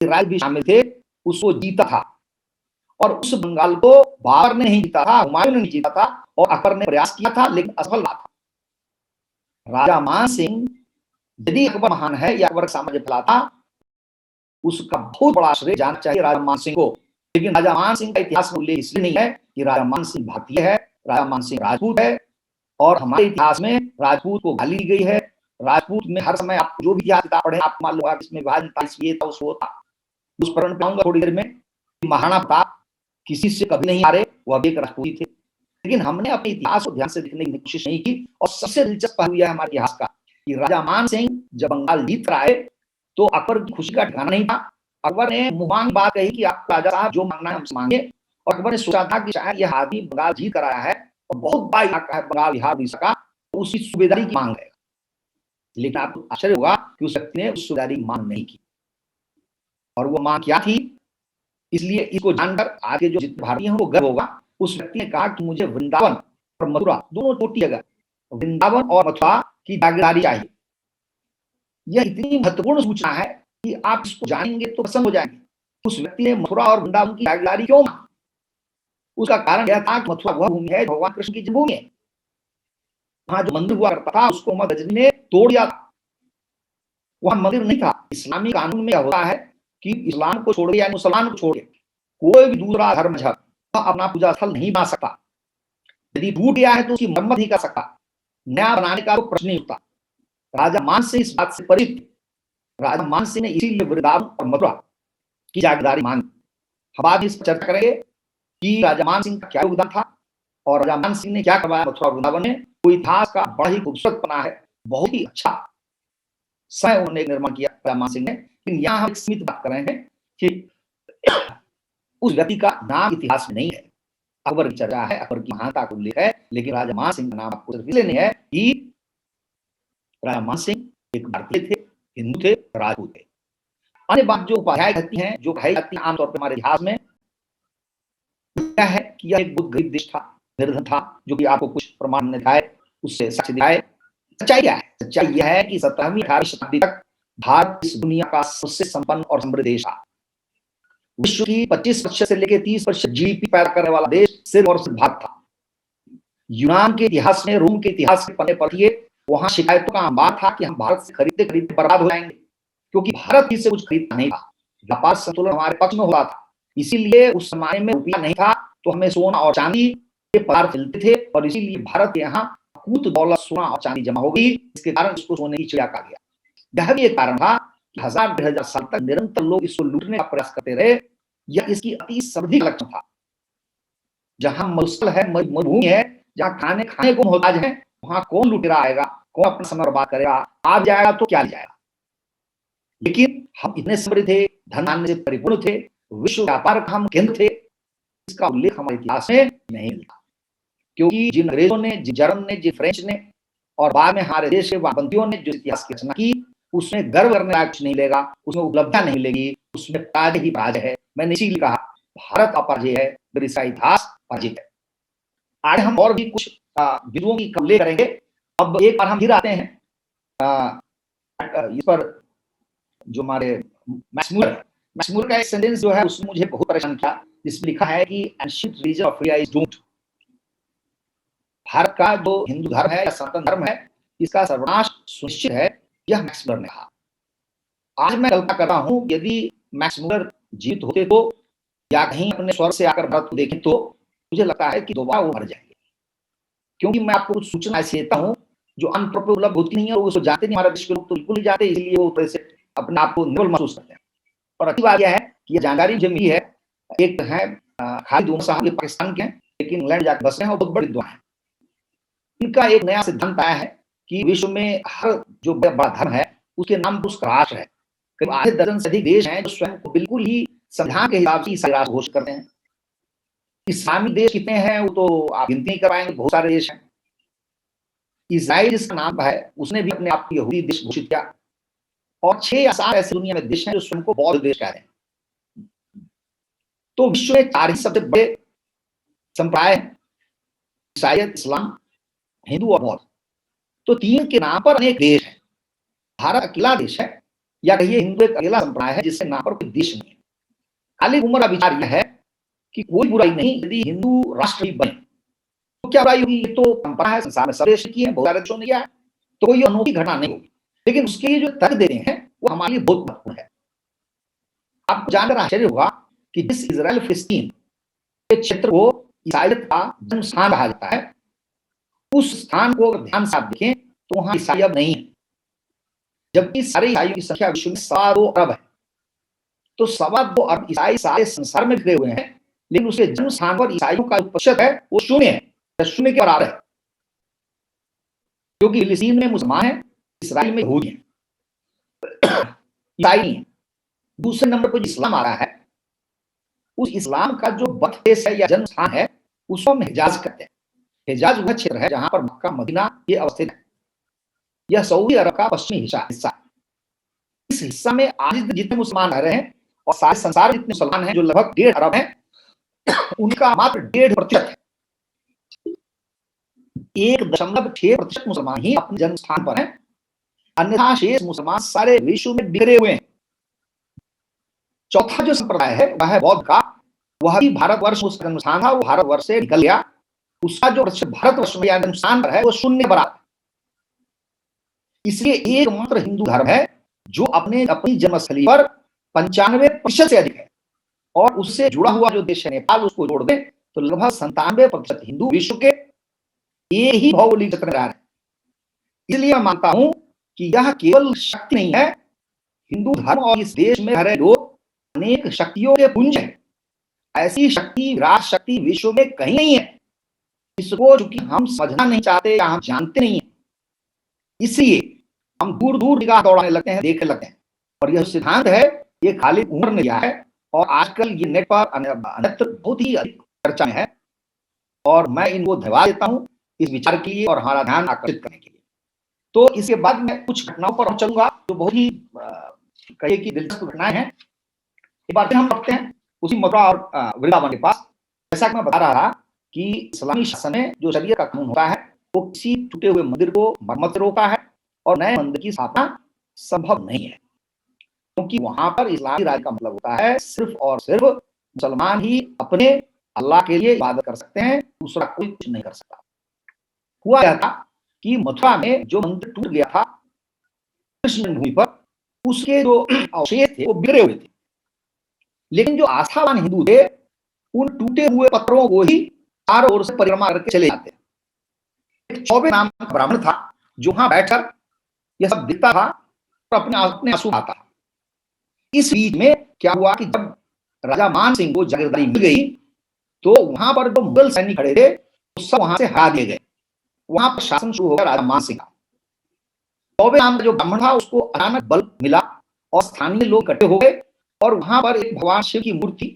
के राज्य भी शामिल थे, उसको जीता था। और उस बंगाल को बाबर ने नहीं जीता था, हुमायूं ने नहीं जीता था, और अकबर ने प्रयास किया था लेकिन असफल रहा था। राजा मान सिंह, यदि अकबर महान है या अकबर साम्राज्य फैला था, उसका बहुत बड़ा श्रेय जाना चाहिए राजा मान सिंह को। लेकिन राजा मान सिंह का इतिहास में उल्लेख इसलिए नहीं है कि राजा मान सिंह भारतीय है, राजा मान सिंह राजपूत है। और हमारे इतिहास में राजपूत को गाली दी गई है। राजपूत में हर समय आप जो भी इतिहास किताब पढ़े, आप मान लो इसमें विभाजन था, ये था, वो था। उस पर मैं आऊंगा थोड़ी देर में। महाराणा प्रताप किसी से कभी नहीं हारे, वह भी एक राजपूत थे। लेकिन हमने अपने इतिहास को ध्यान से देखने की कोशिश नहीं की। और सबसे दिलचस्प हुआ है हमारे इतिहास का कि राजा मान सिंह जब बंगाल जीत रहा है तो अकबर की खुशी का ठिकाना नहीं था। अकबर ने मुंह बात कही कि आप राजा साहब जो मांगना है हमसे मांगे। और अकबर ने सोचा था कि शायद यह आदमी बंगाल जीत कर आया है और बहुत बड़ा इलाका है बंगाल, बिहार, उड़ीसा का, तो उसकी सूबेदारी की मांग है। लेकिन आपको आश्चर्य होगा कि उस व्यक्ति ने उस सूबेदारी की मांग नहीं की। और वो मांग क्या थी, इसलिए इसको जानकर आज के जो जितने भारतीय हैं वो गर्व होगा। उस व्यक्ति ने कहा कि मुझे वृंदावन और मथुरा, दोनों छोटी जगह, वृंदावन और मथुरा की जागीरदारी चाहिए। यह इतनी महत्वपूर्ण सूचना है कि आप इसको जानेंगे तो प्रसन्न हो जाएंगे। उस व्यक्ति ने मथुरा और वृंदावन की जागीरदारी क्यों मांगी? उसका कारण यह था कि मथुरा वह भूमि है भगवान कृष्ण की जन्मभूमि है। वहां जो मंदिर हुआ करता था उसको मोहम्मद गजनी ने तोड़ दिया था। वहां मंदिर नहीं था। इस्लामी कानून में होता है कि इस्लाम को छोड़ या मुसलमान को छोड़ कोई भी दूसरा धर्म मजहब अपना पूजा स्थल नहीं बना सकता। यदि टूट गया है तो उसकी मरम्मत नहीं कर सकता, नया बनाने का तो प्रश्न नहीं उठता। राजा मान सिंह इस बात से परिचित। राजा मान सिंह ने इसीलिए वृंदावन और मथुरा की जागीरदारी मांगी। हम आज इस पर चर्चा करेंगे कि राजा मान सिंह का क्या योगदान था और राजा मान सिंह ने क्या करवाया मथुरा और वृंदावन में। वो इतिहास का बड़ा ही खूबसूरत बना है, बहुत ही अच्छा समय उन्होंने निर्माण किया राजा मान सिंह ने। लेकिन यहाँ हम एक सीमित बात कर रहे हैं कि उस व्यक्ति का नाम इतिहास में नहीं है। अकबर की चर्चा है, अकबर की महानता का उल्लेख है, लेकिन राजा मान सिंह का नाम आपको सिर्फ इसलिए नहीं है कि राजा मान सिंह एक भारतीय थे, हिंदू थे, राजपूत थे। अन्य बात जो उपाध्याय कहती हैं, जो कही जाती है आमतौर पर हमारे इतिहास में, क्या है कि यह एक बहुत गरीब देश था, निर्धन था, जो कि आपको कुछ प्रमाण दिखाए, उससे साक्ष्य दिखाए। सच्चाई क्या है? सच्चाई यह है कि 17वीं 18वीं शताब्दी तक भारत इस दुनिया का सबसे संपन्न और समृद्ध देश था। विश्व की 25% से लेकर 30% जीडीपी पैदा करने वाला देश सिर्फ और सिर्फ भारत था। यूनान के इतिहास में, रोम के इतिहास के पन्ने पलटिए, 17वीं 18वीं शताब्दी में भारत वहां शिकायतों का अंबार था कि हम भारत से खरीदते खरीदते बर्बाद हो जाएंगे, क्योंकि भारत ही से कुछ खरीदता नहीं था। व्यापार संतुलन हमारे पक्ष में हो रहा था, इसीलिए उस जमाने में रुपया नहीं था तो हमें सोना और चांदी के पदार्थ मिलते थे, और इसीलिए भारत के यहाँ कूत दौलत सोना और चांदी जमा हो गई, इसके कारण इसको सोने की चिड़िया कहा गया। यह भी एक कारण था कि 1000-1500 साल तक निरंतर लोग इसको लूटने का प्रयास करते रहे। यह इसकी अति समृद्धि का लक्षण था। जहां मरुस्थल है, मरुभूमि है, जहां खाने को मोहताज है, वहां कौन लुटेरा आएगा, कौन अपना समय बर्बाद करेगा, आ जाएगा तो क्या जाएगा। लेकिन हम इतने समृद्ध थे, धन धान्य से परिपूर्ण थे, विश्व व्यापार का हम केंद्र थे, इसका उल्लेख हमारे इतिहास में नहीं मिलता। क्योंकि जिन अंग्रेजों ने, जिन जर्मन ने, जिन फ्रेंच ने और बाद में हमारे देश के वामपंथियों ने जो इतिहास की रचना की, उसमें गर्व करने लायक कुछ नहीं मिलेगा, उसमें उपलब्धियां नहीं मिलेगी, उसमें पराजय ही पराजय है। मैंने इसीलिए कहा भारत अपराजय है, फिर इसका इतिहास पराजित है। आज हम और भी कुछ विद्वानों की उल्लेख करेंगे। अब एक बार हम फिर आते हैं इस पर, जो हमारे मैक्समूलर का एक सेंटेंस जो है उसने मुझे बहुत परेशान किया, जिसमें लिखा है कि ancient religion of India is doomed. Bharat का जो हिंदू धर्म है या सनातन धर्म है, इसका सर्वनाश सुनिश्चित है, यह मैक्समूलर ने कहा। आज मैं कल्पना करता हूं यदि मैक्समूलर जीवित होते तो, या कहीं अपने स्वर्ग से आकर भारत को देखें, तो मुझे लगता है कि दोबारा वो मर जाएंगे। क्योंकि मैं आपको कुछ सूचना ऐसी देता हूं जो आमतौर पर उपलब्ध होती नहीं है, वो उसको जानते नहीं। हमारे देश के लोग तो बिल्कुल नहीं जाते, इसलिए वो तरह से अपने आप को निर्बल महसूस करते हैं। और अच्छी बात यह है कि यह जानकारी मुझे मिली है, एक है खालिद उमर साहब, ये पाकिस्तान के हैं, लेकिन इंग्लैंड जाकर बसे हैं और बहुत बड़े विद्वान हैं। इनका एक नया सिद्धांत आया है कि विश्व में हर जो बड़ा धर्म है उसके नाम पर उसका राष्ट्र है। करीब आधे दर्जन से अधिक देश हैं जो स्वयं को बिल्कुल ही संविधान के हिसाब से ईसाई राष्ट्र घोषित करते हैं। इस्लामी देश कितने हैं वो तो आप गिनती नहीं कर पाएंगे, बहुत सारे देश हैं। इजराइल जिसका नाम है उसने भी अपने आप को यहूदी देश घोषित किया, और 6 या 7 ऐसे दुनिया में देश हैं जो स्वयं को बौद्ध देश कहते हैं। तो विश्व में 4 ही सबसे बड़े संप्रदाय हैं, ईसाईयत, इस्लाम, हिंदू और बौद्ध। तो 3 के नाम पर अनेक देश हैं। भारत अकेला देश है, या कहिए हिंदू एक अकेला संप्रदाय है जिससे नाम पर कोई देश नहीं है। खालिद उमर का विचार यह है कि कोई बुराई नहीं यदि हिंदू राष्ट्र ही बने, तो क्या बुराई होगी। ये तो परंपरा है, संसार में सब देश की है, बहुत सारे देशों ने किया है, तो कोई अनोखी घटना नहीं होगी। लेकिन उसके लिए जो तर्क देते हैं वो हमारे लिए बहुत महत्वपूर्ण है। आपको जानकर आश्चर्य होगा कि जिस इजराइल फिलिस्तीन के क्षेत्र को ईसाईयत का जन्म स्थान कहा जाता है, उस स्थान को अगर ध्यान से आप देखें तो वहां ईसाई अब नहीं है, जबकि सारे ईसाइयों की संख्या विश्व में 2.25 अरब है। तो 2.25 अरब ईसाई सारे संसार में बिखरे हुए हैं, लेकिन उसके जन्म स्थान पर ईसाइयों का जो प्रतिशत है वो 0 है, 0 के बराबर है। क्योंकि फिलिस्तीन में मुसलमान है, इसराइल में यहूदी है, ईसाई नहीं है। दूसरे नंबर पर इस्लाम आ रहा है, उस इस्लाम का जो बर्थ प्लेस है या जन्म स्थान है उसको हम हिजाज कहते हैं। हिजाज वह क्षेत्र है जहां पर मक्का, मदीना ये अवस्थित है। यह सऊदी अरब का पश्चिमी हिस्सा। इस हिस्सा में आज जितने मुसलमान रह रहे हैं और सारे संसार जितने मुसलमान हैं, जो लगभग 1.5 अरब हैं, उनका मात्र 1.5% है। 1.6% मुसलमान ही अपने जन्म स्थान पर हैं, अन्यथा शेष मुसलमान सारे विश्व में बिखरे हुए हैं। चौथा जो संप्रदाय है वह है बौद्ध का। वह भी भारतवर्ष उसका जन्म स्थान था, वो भारतवर्ष से निकल गया। उसका जो भारतवर्ष में जन्म स्थान पर है वो 0 बराबर। इसलिए एकमात्र हिंदू धर्म है जो अपनी जन्मस्थली पर 95% से अधिक है, और उससे जुड़ा हुआ जो देश है नेपाल, उसको जोड़ दें तो लगभग 97% हिंदू विश्व के एक ही भौगोलिक क्षेत्र में रह रहे हैं। इसलिए मैं मानता हूं कि यह केवल शक्ति नहीं है, हिंदू धर्म और इस देश में रह रहे लोग अनेक शक्तियों के पुंज हैं। ऐसी शक्ति, विराट शक्ति विश्व में कहीं नहीं है। इसको चूंकि हम समझना नहीं चाहते या हम जानते नहीं है, इसलिए हम दूर दूर निगाह दौड़ाने लगते हैं, देखने लगते हैं। और यह सिद्धांत है, ये खालिद उमर ने दिया है, और आजकल ये नेट पर अन्यत्र बहुत ही अधिक चर्चा में है। और मैं इनको धन्यवाद देता हूं इस विचार के लिए और हमारा ध्यान आकर्षित करने के लिए। तो इसके बाद मैं कुछ घटनाओं पर चलूंगा जो बहुत ही कहे की दिलचस्प घटनाएं हैं। एक बार फिर हम पढ़ते हैं उसी मथुरा और वृंदावन के पास। जैसा कि मैं बता रहा था कि इस्लामी शासन में जो शरीयत का कानून होता है वो किसी टूटे हुए मंदिर को मरम्मत से रोका है, और नए मंदिर की स्थापना संभव नहीं है, क्योंकि वहां पर इस्लामी राज्य का मतलब होता है सिर्फ और सिर्फ मुसलमान ही अपने अल्लाह के लिए इबादत कर सकते हैं, दूसरा कोई कुछ नहीं कर सकता। हुआ यह था कि मथुरा में जो मंदिर टूट गया था कृष्ण भूमि पर, उसके जो अवशेष थे वो बिखरे हुए थे, लेकिन जो आस्थावान हिंदू थे उन टूटे हुए पत्थरों को ही चारों ओर से परिक्रमा करके चले जाते। एक चौबे नाम का ब्राह्मण था जो वहां बैठकर यह सब देखता था और अपने अपने आंसू बहाता था। इस बीच में क्या हुआ कि जब राजा मान सिंह को जागीरदारी मिल गई तो वहां पर जो मुगल सैनिक खड़े थे वो सब वहां से हटा दिए गए। वहां पर शासन शुरू हो गया राजा मान सिंह का। चौबे नाम का जो ब्राह्मण था उसको अचानक बल मिला और स्थानीय लोग इकट्ठे हो गए और वहां पर एक भगवान शिव की मूर्ति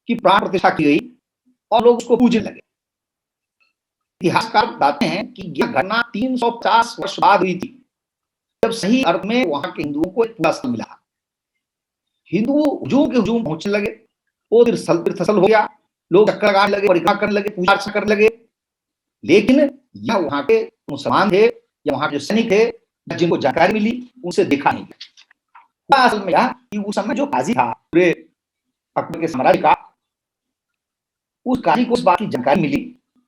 की प्राण प्रतिष्ठा की गई और लोग उसको पूजने लगे। इतिहासकार बताते हैं कि यह घटना 350 वर्ष बाद हुई थी, जब सही अर्थ में वहां के हिंदुओं को एक पूरा स्थल मिला। हिंदू हुजूम के हुजूम पहुंचने लगे, वो तीर्थस्थल हो गया, लोग चक्कर लगाने लगे, परिक्रमा करने लगे, पूजा अर्चना करने लगे। लेकिन यह वहां के मुसलमान थे या वहां के सैनिक थे जिनको जानकारी मिली उनसे देखा नहीं गया। असल में यह कि उस समय जो काजी था पूरे अकबर के साम्राज्य का, उस काजी को इस बात की जानकारी मिली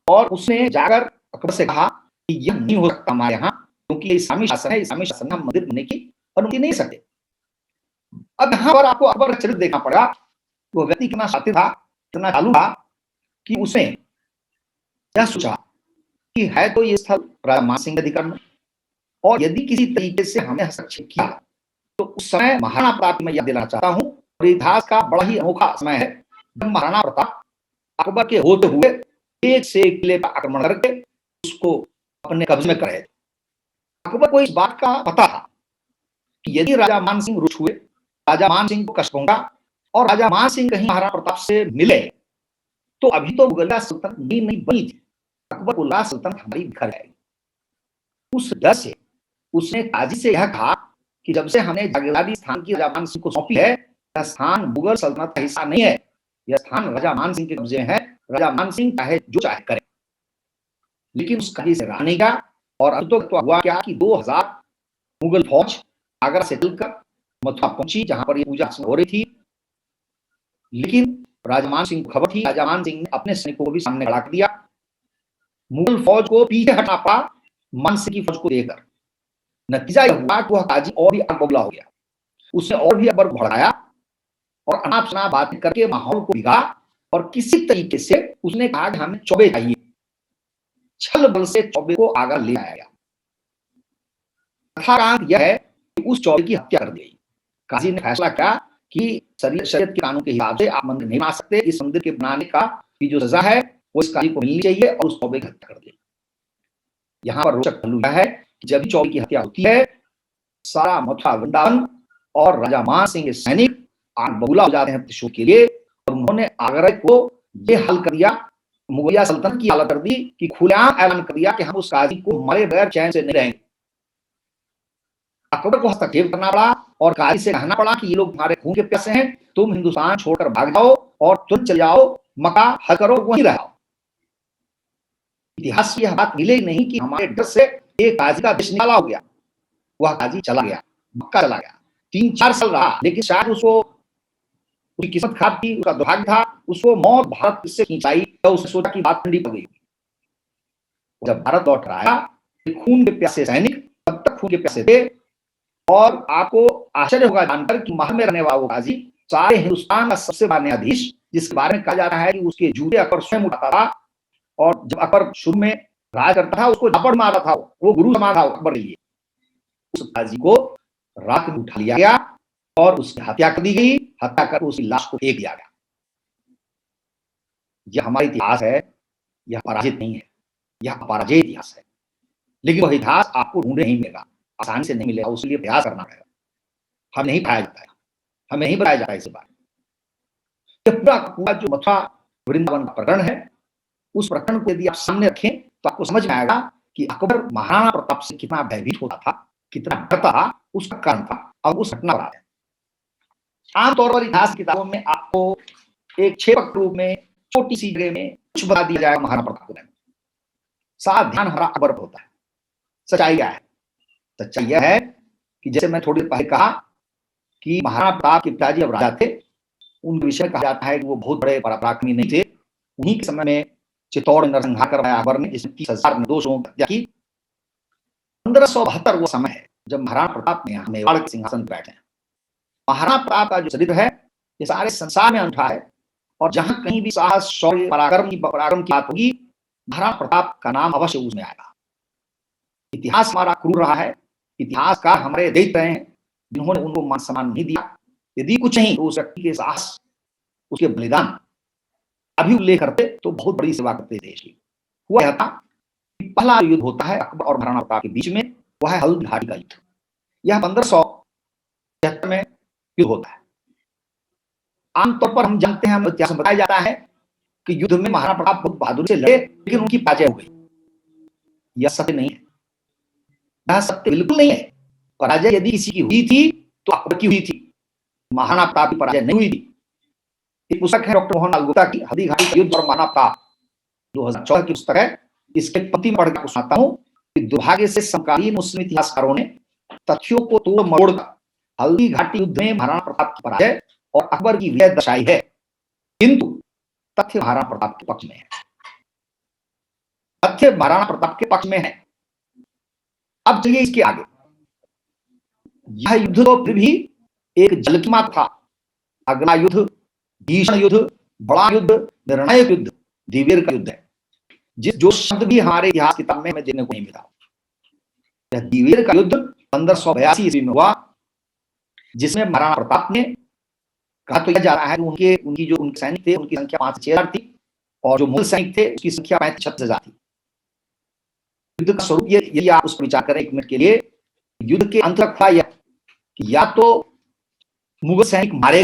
और उसने जाकर अकबर से कहा कि यह नहीं हो सकता हमारे यहाँ, क्योंकि ये इस्लामी शासन है, इस्लामी शासन में मंदिर बनने की अनुमति नहीं सकते। अब यहाँ पर आपको अकबर का चरित्र देखना पड़ा। वो व्यक्ति कितना शातिर था, कितना चालू था कि उसने यह सोचा कि है तो ये स्थल राजा मान सिंह के अधिकार में, और यदि किसी तरीके से हमें हस्तक्षेप किया तो उस समय महाराणा प्रताप मैं याद दिलाना चाहता हूं, और इतिहास का बड़ा ही अनोखा समय है जब महाराणा प्रताप अकबर के होते हुए एक से एक किले पर आक्रमण करके उसको अपने कब्जे में कर रहे थे। अकबर को इस बात का पता था कि यदि राजा मान सिंह रुष्ट हुए, राजा मान सिंह को कष्ट पहुंचा और राजा मान सिंह कहीं महाराणा प्रताप से मिले तो अभी तो मुगलिया सल्तनत नहीं बनी थी, अकबर को ला सल्तनत हमारी बिखर जाएगी। उस डर से उसने काजी से यह कहा कि जब से हमने जागीरदारी स्थान की राजा मान सिंह को सौंपी है, यह स्थान मुगल सल्तनत का हिस्सा नहीं है, यह स्थान राजा मान सिंह के कब्जे में है, राजा मान सिंह चाहे जो चाहे करे। लेकिन उस काजी से रहा नहीं गया और अब तो हुआ क्या कि 2000 मुगल फौज आगरा से चलकर मथुरा पहुंची जहां पर ये पूजा हो रही थी। लेकिन राजा मान सिंह को खबर थी, राजा मान सिंह ने अपने सैनिकों को भी सामने खड़ा कर दिया। मुगल फौज को पीछे हटना पड़ा मान सिंह की फौज को देकर। नतीजा यह हुआ कि वह काजी और भी आग बबूला हो गया, उसने और भी अकबर को भड़काया और अनाप शनाप बातें करके माहौल को बिगाड़ा और किसी तरीके से उसने कहा कि हमें चौबे चाहिए। छल बल से चौबे को आगे ले आया गया। कथाकांड यह है कि उस चौबे की हत्या कर दी गई। काजी ने फैसला किया कि शरीयत के कानून के हिसाब से आप मंदिर नहीं बना सकते, इस मंदिर के बनाने का की जो सजा है वो इस काजी को मिलनी चाहिए और उस चौबे की हत्या कर दी। यहाँ पर रोचक पहलू यह है कि जब चौबे की हत्या होती है, सारा मथुरा वृंदावन और राजा मान सिंह के सैनिक आग बबूला हो जाते हैं प्रतिशोध के लिए, और उन्होंने आगरा को यह हल कर दिया, मुगलिया सल्तनत की हालत कर दी कि खुलेआम ऐलान कर दिया कि हम उस काजी को मरे बगैर चैन से नहीं रहेंगे। अकबर को हस्तक्षेप करना पड़ा और काजी से कहना पड़ा कि ये लोग तुम्हारे खून के प्यासे हैं, तुम हिंदुस्तान छोड़कर भाग जाओ और तुरंत चले जाओ मक्का, हज करो, वहीं रहो। इतिहास की यह बात मिले नहीं कि हमारे डर से एक काजी का देश निकाला हो गया। वह काजी चला गया, मक्का चला गया, 3-4 साल रहा, लेकिन शायद उसको उसकी किस्मत खराब थी, उसका दुर्भाग्य था, उसको मौत भारत से खींचाई तो उसने सोचा कि बात ठंडी पड़ गई। जब भारत लौट रहा आया, खून के प्यासे सैनिक तब तक खून के प्यासे थे, और आपको आश्चर्य होगा जानकर कि महल में रहने वाला वो काजी सारे हिंदुस्तान का सबसे बड़ा न्यायाधीश, जिसके बारे में कहा जाता है कि उसके जूते अकबर स्वयं उठाता था, और जब अकबर शुरू में राज करता था उसको झापड़ मारा था, वो गुरु समान था अकबर के लिए। उस काजी को रात में उठा लिया गया और उसकी हत्या कर दी गई, हत्या कर उसकी लाश को फेंक दिया गया। यह हमारा इतिहास है, यह पराजित नहीं है, यह अपराजय इतिहास है। लेकिन वह इतिहास आपको ढूंढे नहीं मिलेगा, आसानी से नहीं मिलेगा, उसके लिए प्रयास करना पड़ेगा। हमें नहीं पढ़ाया जाता है, हमें नहीं बताया जाता है इस बारे में। पूरा जो मथुरा वृंदावन का प्रकरण है, उस प्रकरण को यदि आप सामने रखें तो आपको समझ में आएगा कि अकबर महाराणा प्रताप से कितना भयभीत होता था, कितना डरता था, उसका कारण था। अब उस घटना पर आते हैं। आमतौर पर इतिहास किताबों में आपको एक क्षेपक रूप में छोटी सी जगह में कुछ बता दिया जाएगा महाराणा प्रताप के बारे में। सारा ध्यान हमारा अकबर पर होता है। सच्चाई क्या है? सच्चाई यह है कि जैसे मैं थोड़ी देर पहले कहा कि महाराणा प्रताप के पिताजी अब राजा थे, उनके विषय में कहा जाता है कि वो बहुत बड़े पराक्रमी नहीं थे। उन्हीं के समय में चित्तौड़ नरसंहार करवाया अकबर ने, जिसमें 30,000 निर्दोष लोगों की हत्या की। 1572 वो समय है जब महाराणा प्रताप ने यहाँ मेवाड़ के सिंहासन पर बैठे हैं। महाराणा प्रताप का जो चरित्र है ये सारे संसार में अनूठा है, और जहां कहीं भी साहस, शौर्य, पराक्रम की बात होगी, महाराणा प्रताप का नाम अवश्य उसमें आएगा। इतिहास हमारा क्रूर रहा है, इतिहासकार हमारे दैत्य रहे हैं जिन्होंने उनको मान सम्मान नहीं दिया। यदि कुछ नहीं तो उस व्यक्ति के साहस, उसके बलिदान अभी उल्लेख करते तो बहुत बड़ी सेवा करते देश की। हुआ यह था कि पहला युद्ध होता है अकबर और महाराणा प्रताप के बीच में, वह है हल्दी घाटी का युद्ध। यह 1573 में युद्ध होता है। आमतौर पर हम जानते हैं, हम इतिहास में बताया जाता है कि युद्ध में महाराणा प्रताप बहुत बहादुरी से लड़े, लेकिन उनकी पराजय हो गई। यह सत्य नहीं है, यह सत्य बिल्कुल नहीं है। पराजय यदि किसी की हुई थी तो अकबर की हुई थी, महाराणा प्रताप की पराजय नहीं हुई थी। एक पुस्तक है डॉक्टर मोहनलाल गुप्ता की, हल्दी घाटी का युद्ध और महाराणा प्रताप, 2014 की पुस्तक है। इसके पंक्ति पढ़ के सुनाता हूं कि दुर्भाग्य से समकालीन मुस्लिम इतिहासकारों ने तथ्यों को तोड़ मरोड़कर हल्दी घाटी युद्ध में महाराणा प्रताप की पराजय और अकबर की विजय दर्शाई है, किंतु तथ्य महाराणा प्रताप के पक्ष में है। तथ्य महाराणा प्रताप के पक्ष में है। अब चलिए इसके आगे। यह युद्ध तो फिर भी एक जलकी मात्र था। अगला युद्ध भीषण युद्ध, बड़ा युद्ध, निर्णायक युद्ध दिवेर का युद्ध है, जो शब्द भी हमारे इतिहास किताब में हमें देखने को नहीं मिला। यह दिवेर का युद्ध 1582 ईस्वी में हुआ, जिसमें महाराणा प्रताप ने, कहा तो यह जा रहा है कि उनके सैनिक थे उनकी संख्या 5 से 6 हजार थी, और जो मुगल सैनिक थे उसकी संख्या 35-36 हजार थी। युद्ध का स्वरूप यदि आप उस पर विचार करें 1 मिनट के लिए, युद्ध के अंत तक था यह कि या तो मुगल सैनिक मारे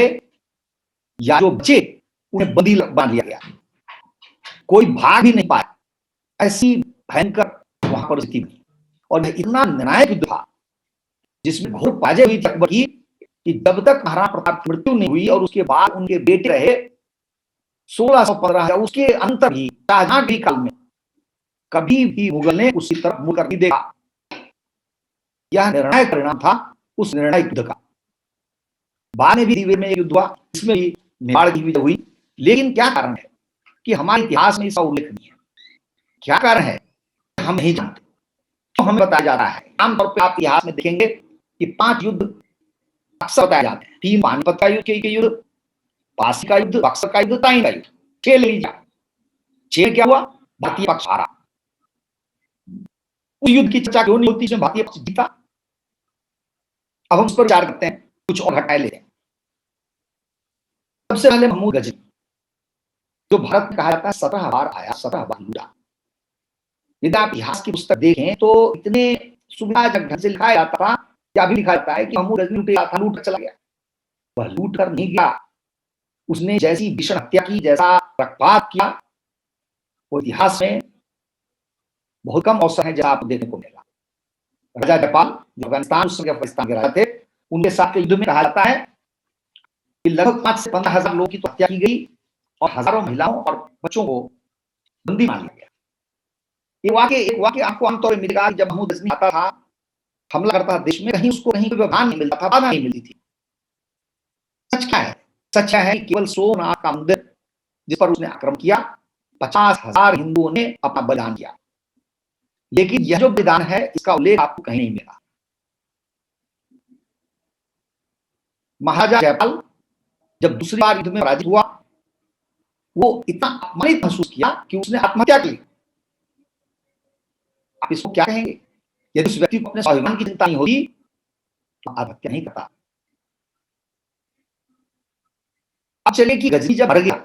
या जो बचे उन्हें बंदी बांध लिया गया, कोई भाग भी नहीं पाया। ऐसी भयंकर वहां पर स्थिति बनी, और इतना निर्णायक युद्ध था जिसमें घोर पराजय हुई थी अकबर की, कि जब तक महाराणा प्रताप की मृत्यु नहीं हुई और उसके बाद उनके बेटे रहे 1615, उसके अंतर भी शाहजहां के काल में कभी भी मुगल ने उसी तरफ मुड़ कर नहीं देखा। यह निर्णायक परिणाम था उस निर्णायक युद्ध का। बाद में भी दिवेर में एक युद्ध हुआ, इसमें भी मेवाड़ की विजय हुई, लेकिन क्या कारण है कि हमारे इतिहास में इसका उल्लेख नहीं है? क्या कारण है हम नहीं जानते। तो हमें बताया जा रहा है, आमतौर पर आप इतिहास में देखेंगे कि 5 युद्ध अक्सर बताए जाते हैं। 3 पानीपत का युद्ध, पासी का युद्ध, बक्सर का युद्ध, ताइन का युद्ध। 6 ले लीजिए। 6 क्या हुआ? भारतीय पक्ष हारा। उस युद्ध की चर्चा क्यों नहीं होती जिसमें भारतीय पक्ष जीता? अब हम उस पर विचार करते हैं, कुछ और घटनाएं लेते हैं। सबसे पहले महमूद गजनी, जो भारत में कहा जाता है 17 बार आया, 17 बार लूटा। यदि आप इतिहास की पुस्तक देखें तो इतने सुविधाजनक ढंग से लिखा जाता था, क्या भी लिखा जाता है कि महमूद गजनी लूट कर चला गया। वह लूट कर नहीं गया, उसने जैसी भीषण हत्या की, जैसा रक्तपात किया, वो इतिहास में बहुत कम अवसर है जहां आपको देखने को मिलेगा। राजा जयपाल, जो अफगानिस्तान उस समय अफगानिस्तान के राजा थे, उनके साथ के युद्ध में कहा जाता है कि लगभग 5 से 15 हजार लोगों की तो हत्या की गई, और हजारों महिलाओं और बच्चों को बंदी मान लिया गया। एक वाक्य आपको आमतौर पर मिलेगा, जब महमूद गजनी आता था, हमला करता था देश में, कहीं उसको कहीं कोई व्यवधान नहीं मिलता था, बाधा नहीं मिलती थी। सच क्या है? सच है कि केवल सोमनाथ का मंदिर जिस पर उसने आक्रमण किया, 50,000 हिंदुओं ने अपना बलिदान किया। लेकिन यह जो बलिदान है, इसका उल्लेख आपको कहीं नहीं मिला। महाराजा जयपाल जब दूसरी बार युद्ध में पराजित हुआ, वो इतना अपमानित महसूस किया कि उसने आत्महत्या की। आप इसको क्या कहेंगे? यदि उस व्यक्ति को अपने स्वाभिमान की चिंता नहीं होती तो आत्महत्या नहीं करता। अब चलिए कि गजनी जब मर गया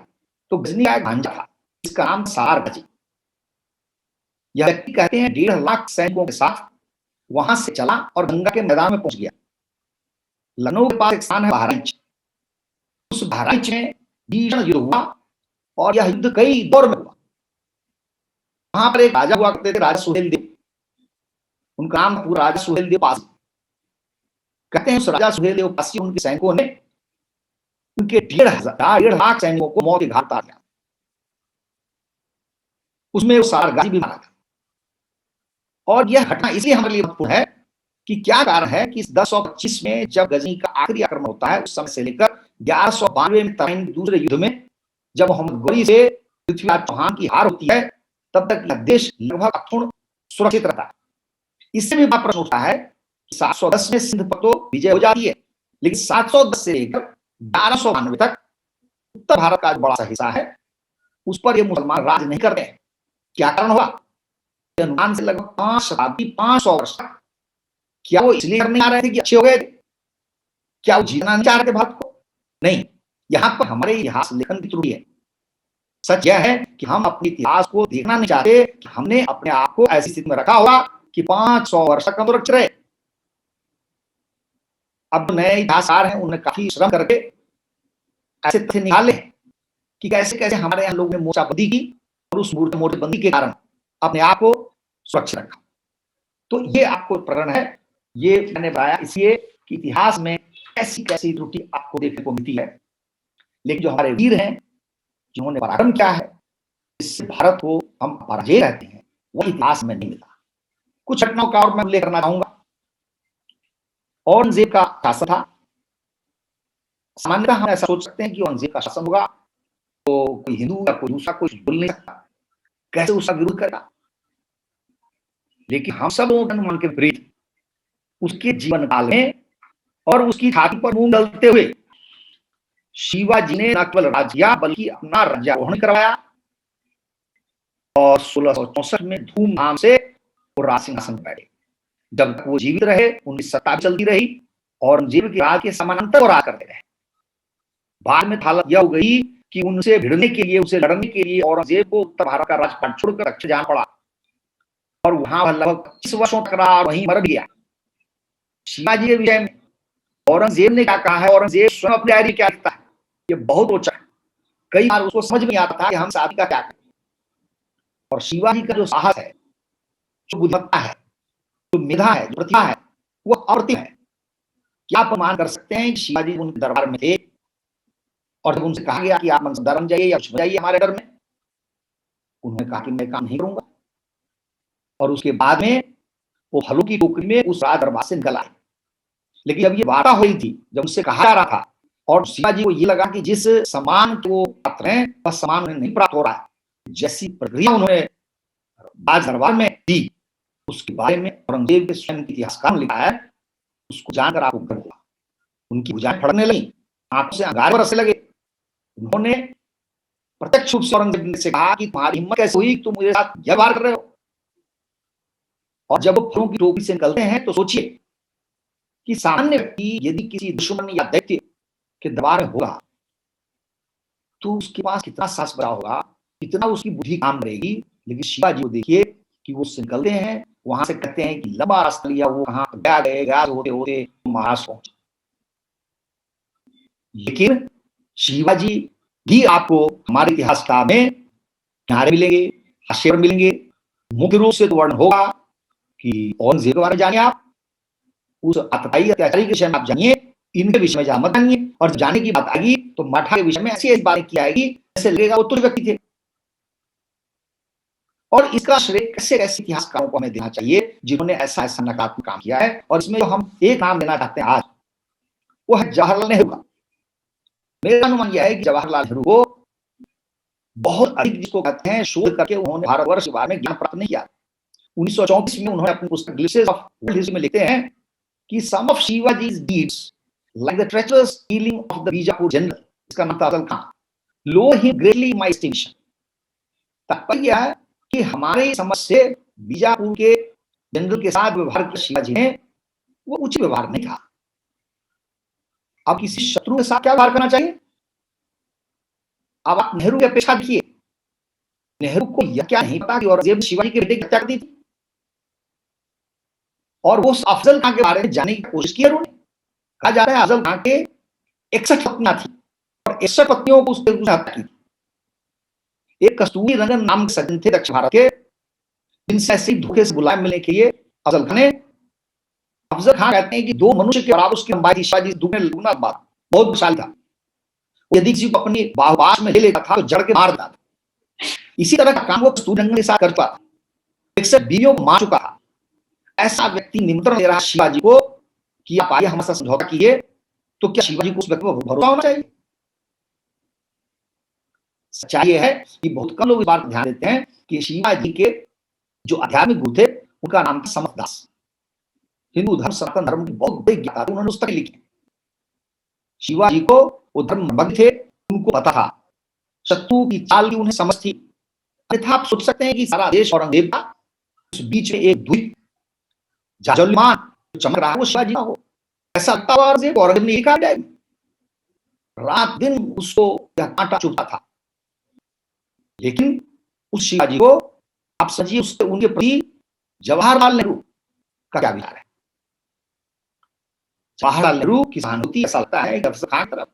तो गजनी का एक भांजा था, इसका नाम सार गजी। यह व्यक्ति कहते हैं 1.5 लाख सैनिकों के साथ वहां से चला और गंगा के मैदान में पहुंच गया। लखनऊ के पास एक स्थान है बहराइच, उस बहराइच में भीषण युद्ध हुआ, और यह युद्ध कई दौर में हुआ। वहां पर एक राजा हुआ करते थे, राजा सुहेल देव। उनका नाम पूरा राजा सुहेल देव पासी। कहते हैं उस राजा सुहेल देव पासी, उनके सैनिकों ने उनके 1.5 लाख सैनिकों को मौत के घाट उतार दिया। उसमें वो सार गाजी भी मारा था। और यह घटना इसलिए हमारे लिए महत्वपूर्ण है कि क्या कारण है कि 1025 में जब गजनी का आखिरी आक्रमण होता है, उस समय से लेकर 1192 में तराइन दूसरे युद्ध में जब मोहम्मद गौरी से पृथ्वीराज चौहान की हार होती है, तब तक यह देश लगभग अक्षुण्ण सुरक्षित रहता है। इससे भी बड़ा प्रश्न उठता है कि 710 में सिंध पर तो विजय हो जाती है, लेकिन 710 से लेकर 1192 तक उत्तर भारत का बड़ा सा हिस्सा है, उस पर ये मुसलमान राज नहीं कर रहे हैं। क्या कारण हुआ? अनुमान से लगभग 5 शताब्दी 500 वर्ष तक। क्या वो इसलिए करने आ रहे थे कि अच्छे हो गए थे? क्या वो जीतना नहीं चाह रहे थे भारत को? नहीं, यहां पर हमारे इतिहास लेखन की त्रुटि है। सच यह है कि हम अपने इतिहास को देखना नहीं चाहते कि हमने अपने आप को ऐसी स्थिति में रखा होगा कि 500 वर्ष तक हम सुरक्षित रहे। अब नए इतिहासकार हैं, उन्होंने काफी श्रम करके ऐसे तथ्य निकाले कि कैसे कैसे हमारे यहाँ लोगों ने मोर्चाबंदी की और उस मोर्चाबंदी के कारण अपने आप को सुरक्षित रखा। तो ये आपको प्रकरण है, ये मैंने बताया इसलिए कि इतिहास में कैसी कैसी त्रुटि आपको देखने को मिलती है। लेकिन जो हमारे वीर हैं, जिन्होंने पराक्रम किया है, इससे भारत को हम पराजय रहते हैं, वह इतिहास में नहीं मिला। कुछ घटनाओं का और मैं उल्लेख करना चाहूंगा। औरंगजेब का शासन था। सामान्यतः हम ऐसा सोच सकते हैं कि औरंगजेब का शासन होगा तो कोई हिंदू या कोई दूसरा कोई बोल नहीं सकता, कैसे उसका विरोध करेगा। लेकिन हम सब लोगों के अनुमान के विपरीत उसके जीवन काल में और उसकी छाती पर मूंग डालते हुए शिवाजी ने न केवल राज्य किया बल्कि अपना राज्यारोहण करवाया और 1664 में धूमधाम से वो राज सिंहासन पर बैठे। जब तक वो जीवित रहे उनकी सत्ता चलती रही, औरंगजेब के राज के समानांतर वो राज करते रहे। बाद में हालत यह हो गई कि उनसे भिड़ने के लिए, उनसे लड़ने के लिए औरंगजेब को उत्तर भारत का राजपाट छोड़कर दक्षिण जाना पड़ा और वहां लगभग 25 वर्षों तक रहा और वहीं मर गया। शिवाजी के विषय में औरंगजेब ने क्या कहा है, औरंगजेब स्वयं अपनी डायरी क्या लिखता है, ये बहुत रोचक है। कई बार उसको समझ में नहीं आता था कि हम शादी का क्या करें। और शिवाजी का जो साहस है, जो बुद्धिमत्ता है, जो मेधा है, जो प्रतिभा है, वो अप्रतिम है। क्या आप मान कर सकते हैं कि शिवाजी उनके दरबार में थे और जब उनसे कहा गया कि आप मनसबदार बन जाइए या कुछ जाइए हमारे डर में, उन्होंने कहा कि मैं काम नहीं करूंगा। और उसके बाद में वो फलों की टोकरी में उस राज दरबार से निकल आए। लेकिन जब ये वार्ता हुई थी, जब उससे कहा जा रहा था और शिवाजी को ये लगा कि जिस सम्मान को पात्र हैं वह सम्मान उन्हें नहीं प्राप्त हो रहा है, जैसी प्रक्रिया उन्होंने राज दरबार में दी, उसके बारे में औरंगजेब के स्वयं इतिहासकार ने लिखा है, उसको जानकर आपको गर्व हुआ। उनकी भुजाएं फड़कने लगी, आंखों से अंगारे बरसने लगे। उन्होंने प्रत्यक्ष रूप से औरंगजेब से कहा कि तुम्हारी हिम्मत कैसे हुई, तुम मुझे साथ यह वार कर रहे हो। और जब वो फलों की टोकरी से निकलते हैं तो सोचिए कि सामान्य व्यक्ति यदि किसी दुश्मन या दैत्य के दरबार में होगा तो उसके पास कितना साहस बड़ा होगा, कितना उसकी बुद्धि काम करेगी। लेकिन शिवाजी को देखिए कि वो निकलते हैं, वहां से कहते हैं कि लंबा रास्ता लिया, वो कहां गया होते होते महाराष्ट्र पहुंचे। लेकिन शिवाजी भी आपको हमारे इतिहासकार में किनारे मिलेंगे, हास्य मिलेंगे। मुख्य रूप से तो वर्ण होगा कि औरंगजेब के बारे में जानिए, आप उस अत्याचारी के विषय में आप जानिए, इनके विषय में मत जानिए। और जाने की बात आएगी तो मराठा के विषय में ऐसी बातें की आएगी जैसे लगेगा वो तुच्छ व्यक्ति थे। और इसका श्रेय कैसे कैसे इतिहासकारों को हमें देना चाहिए जिन्होंने ऐसा ऐसा नकारात्मक काम किया है। और इसमें जो हम एक नाम देना चाहते हैं आज, वो है जवाहरलाल नेहरू का। मेरा अनुमान यह है कि जवाहरलाल नेहरू को बहुत अधिक, जिसको कहते हैं, शोध करके उन्होंने भारतवर्ष के बारे में ज्ञान प्राप्त नहीं किया। 1934 में उन्होंने अपनी पुस्तक ग्लिम्प्सेस ऑफ वर्ल्ड हिस्ट्री में लिखते हैं कि सम ऑफ शिवाजी's deeds like the treacherous killing of the Bijapur general, इसका नाम था Afzal Khan, lower him greatly in my estimation। तात्पर्य यह है कि हमारे समझ से बीजापुर के जनरल के साथ व्यवहार किया शिवाजी ने, वो उचित व्यवहार नहीं था। अब किसी शत्रु के साथ क्या व्यवहार करना चाहिए? अब आप नेहरू की अपेक्षा देखिए, नेहरू को यह क्या नहीं पता कि औरंगजेब ने शिवाजी के बेटे की हत्या कर दी थी। और वो अफजल खान के बारे में जानने की कोशिश की उन्होंने। कहा जाता है अफजल खान के 61 पत्नियां थी और 61 पत्नियों को उसने हत्या की थी। एक कस्तूरी रंगन नाम के सज्जन थे दक्षिण भारत के, जिनसे ऐसे धोखे से बुलाए मिलने के लिए अफजल खान कहते हैं कि 2 मनुष्य के बराबर उसकी लंबाई थी। शिवाजी दुगना बात, बहुत विशाल था। यदि किसी को अपनी बाहुपाश में ले लेता था तो जड़ के मार देता था। इसी तरह का काम वो कस्तूरी रंगन के साथ कर चुका था। 61 बीवियों को मार चुका था। ऐसा व्यक्ति निमंत्रण दे रहा है शिवाजी को कि आप आइए हमारे साथ समझौता कीजिए, तो क्या शिवाजी को उस व्यक्ति पर भरोसा होना चाहिए? सच्चाई है कि बहुत कम लोग इस बात पर ध्यान देते हैं कि शिवाजी के जो आध्यात्मिक गुरु थे उनका नाम था समर्थदास। हिंदू धर्म सनातन धर्म की बहुत बड़ी ज्ञाता थी, उन्होंने पुस्तक लिखी। शिवाजी को वो धर्म भक्त थे, उनको पता था शत्रु की चाल की, उन्हें समझ थी। अन्यथा आप सोच सकते हैं कि सारा देश औरंगजेब का, उस बीच में एक द्वीप जाजौलीमान चमक रहा है, वो शिवाजी का हो, ऐसा लगता हुआ औरंगजेब ने लिखा जाए, रात दिन उसको यह कांटा चुभता था। लेकिन उस शिवाजी को आप समझिए, उसके उनके प्रति जवाहरलाल नेहरू का क्या विचार है। जवाहरलाल नेहरू की सहानुभूति ऐसा लगता है अफजल खान की तरफ।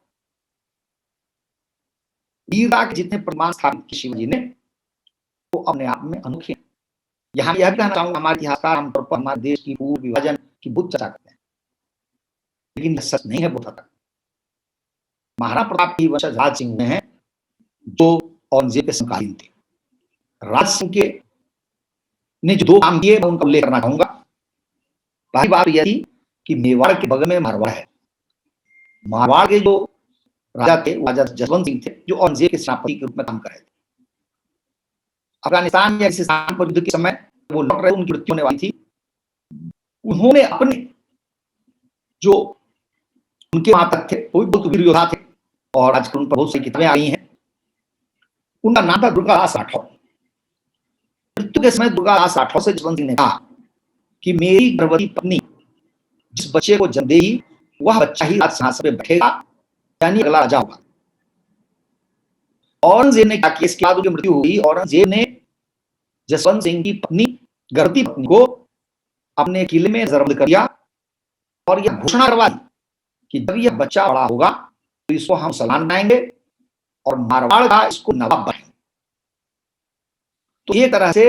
वीरता के जितने प्रमाण स्थापित किए शिवाजी ने, वो अपने आप में अनोखे। यहाँ यह भी कहना चाहूंगा, हमारे इतिहासकार आमतौर पर हमारे देश की पूर्व विभाजन की बहुत चर्चा करते हैं, लेकिन यह सच नहीं है। बहुत हद तक महाराणा प्रताप के वंशज राज सिंह हुए हैं, जो औरंगजेब के समकालीन थे। राज सिंह के ने जो 2 काम किए, मैं उनका उल्लेख करना चाहूंगा। पहली बात यह थी कि मेवाड़ के बगल में मारवाड़ है, मारवाड़ के जो राजा थे, राजा जसवंत सिंह थे, जो औरंगजेब के सेनापति के रूप में काम कर रहे थे। अफगानिस्तान या किसी स्थान पर युद्ध के समय वो लौट रहे, उनकी मृत्यु होने वाली थी। उन्होंने अपने जो उनके वहां तक थे, वो भी बहुत वीर योद्धा थे, और आजकल उन पर बहुत सी किताबें आई हैं। उनका नाम था दुर्गादास राठौर। मृत्यु के समय दुर्गादास राठौर से जसवंत सिंह ने कहा कि मेरी गर्भवती पत्नी जिस बच्चे को जन्म देगी, वह बच्चा ही राज सिंहासन पे बैठेगा, यानी अगला राजा होगा। औरंगजेब ने क्या किया, इसके बाद उनकी मृत्यु हुई। औरंगजेब ने जसवंत सिंह की पत्नी, गर्भवती पत्नी को अपने किले में नजरबंद कर दिया, और यह घोषणा करवा दी कि जब यह बच्चा बड़ा होगा तो इसको हम सलाम बनाएंगे और मारवाड़ का इसको नवाब बनाएंगे। तो एक तरह से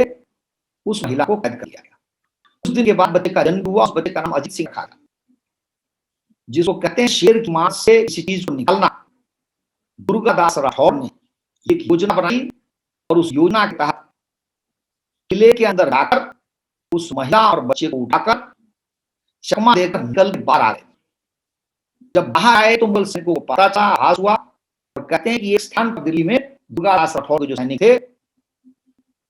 उस महिला को कैद कर लिया गया। कुछ दिन के बाद बच्चे का जन्म हुआ, उस बच्चे का नाम अजीत सिंह रखा गया, जिसको कहते हैं शेर की मां से किसी चीज को निकालना। दुर्गादास राठौर ने एक योजना बनाई, और उस योजना के तहत किले के अंदर जाकर उस महिला और बच्चे को उठाकर चकमा देकर निकल के बाहर आ गए। जब बाहर आए तो मुगल सैनिकों को पता चला, आभास हुआ, और कहते हैं कि एक स्थान पर दिल्ली में दुर्गादास राठौर के जो सैनिक थे,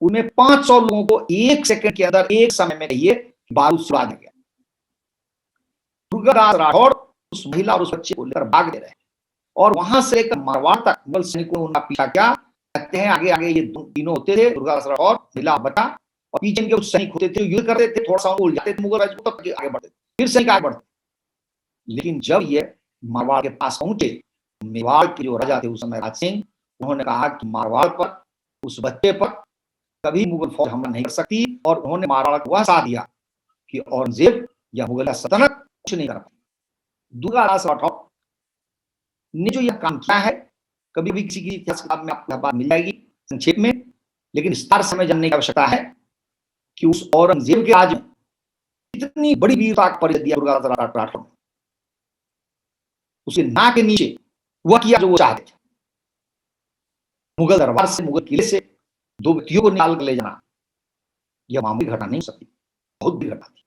उनमें 500 लोगों को 1 सेकंड के अंदर, एक समय में कहिए, बारूद से उड़ा दिया गया। दुर्गादास राठौर उस महिला और उस बच्चे को लेकर भाग दे रहे हैं, और वहां से लेकर मारवाड़ तक मुगल सैनिकों ने उनका पीछा किया। कहते हैं आगे आगे ये तीनों होते थे, दुर्गादास राठौर, महिला, बच्चा, और पीछे इनके कुछ सैनिक होते थे, युद्ध करते थे, थोड़ा सा उलझ जाते थे मुगल राज्य को, तब आगे बढ़ते, फिर सैनिक आगे बढ़ते। लेकिन जब ये मारवाड़ के पास पहुंचे, मेवाड़ के जो राजा थे उस समय, राज सिंह, उन्होंने कहा कि मारवाड़ पर, उस बच्चे पर कभी मुगल फौज हमला नहीं कर सकती, और उन्होंने मारवाड़ को वह साथ दिया कि औरंगजेब या मुगल सल्तनत कुछ नहीं कर पाई। दुर्गादास राठौर ने जो यह काम किया है, कभी भी किसी की इतिहास किताब में आपको बात मिल जाएगी संक्षेप में, लेकिन विस्तार समय जानने की आवश्यकता है कि उस औरंगजेब के राज में इतनी बड़ी वीरता का परिचय दिया दुर्गादास राठौर ने। उसके नाक के नीचे वह किया जो वो चाहते थे। मुगल दरबार से, मुगल किले से 2 व्यक्तियों को निकाल कर ले जाना, यह मामूली घटना नहीं हो सकती, बहुत बड़ी घटना थी।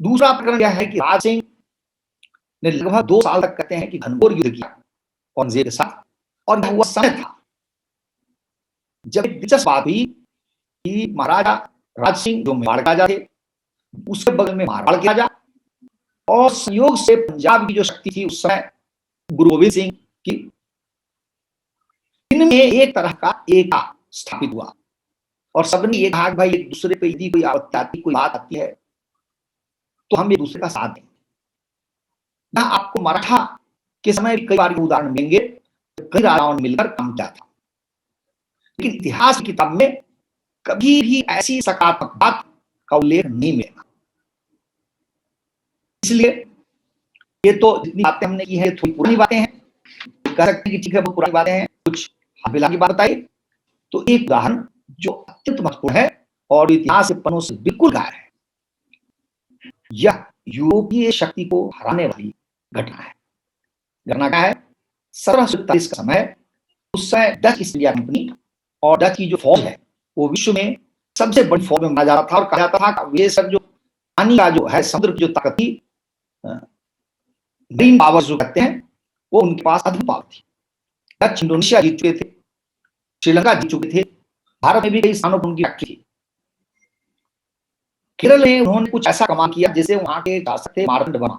दूसरा प्रकरण यह है कि राज सिंह ने लगभग 2 साल तक, कहते हैं कि घनघोर युद्ध किया औरंगजेब के साथ, और यह हुआ समय था जब एक दिलचस्प बात हुई कि महाराजा राज सिंह जो मेवाड़ के राजा थे, उसके बगल में मारवाड़ के राजा, और संयोग से पंजाब की जो शक्ति थी उस समय गुरु गोविंद सिंह की, इनमें एक तरह का एकता स्थापित हुआ, और सबने ये कहा कि भाई एक दूसरे पे यदि कोई आपत्ति आती, कोई बात आती है, तो हम एक दूसरे का साथ देंगे। यहां आपको मराठा के समय कई बार उदाहरण मिलेंगे, कई राजाओं ने मिलकर काम किया था, लेकिन इतिहास की किताब में कभी भी ऐसी सकारात्मक बात का उल्लेख नहीं मिलेगा। इसलिए ये तो जितनी बातें हमने की है, थोड़ी पुरानी बातें हैं, कह सकते हैं कि ठीक है, बहुत पुरानी बातें हैं, कुछ हाल की बात बताई। तो एक उदाहरण जो अत्यंत महत्वपूर्ण है और इतिहास के पन्नों से बिल्कुल गायब है, यह यूरोपीय शक्ति को हराने वाली घटना है। घटना क्या है? 1741 का समय, उस समय डच ईस्ट इंडिया कंपनी और डच की जो फौज है, वो विश्व में सबसे बड़ी फौज में माना जा रहा था, और कहा जाता था कि ये सब जो पानी का जो है, समुद्र की जो ताकत थी, ग्रीन पावर जो कहते हैं, वो उनके पास अद्भुत पावर थी। डच इंडोनेशिया जीत चुके थे, श्रीलंका जीत चुके थे, भारत में भी कई स्थानों पर उनकी शक्ति थी। केरल में उन्होंने कुछ ऐसा कमाल किया जैसे वहां के शासक थे मार्तंड वर्मा,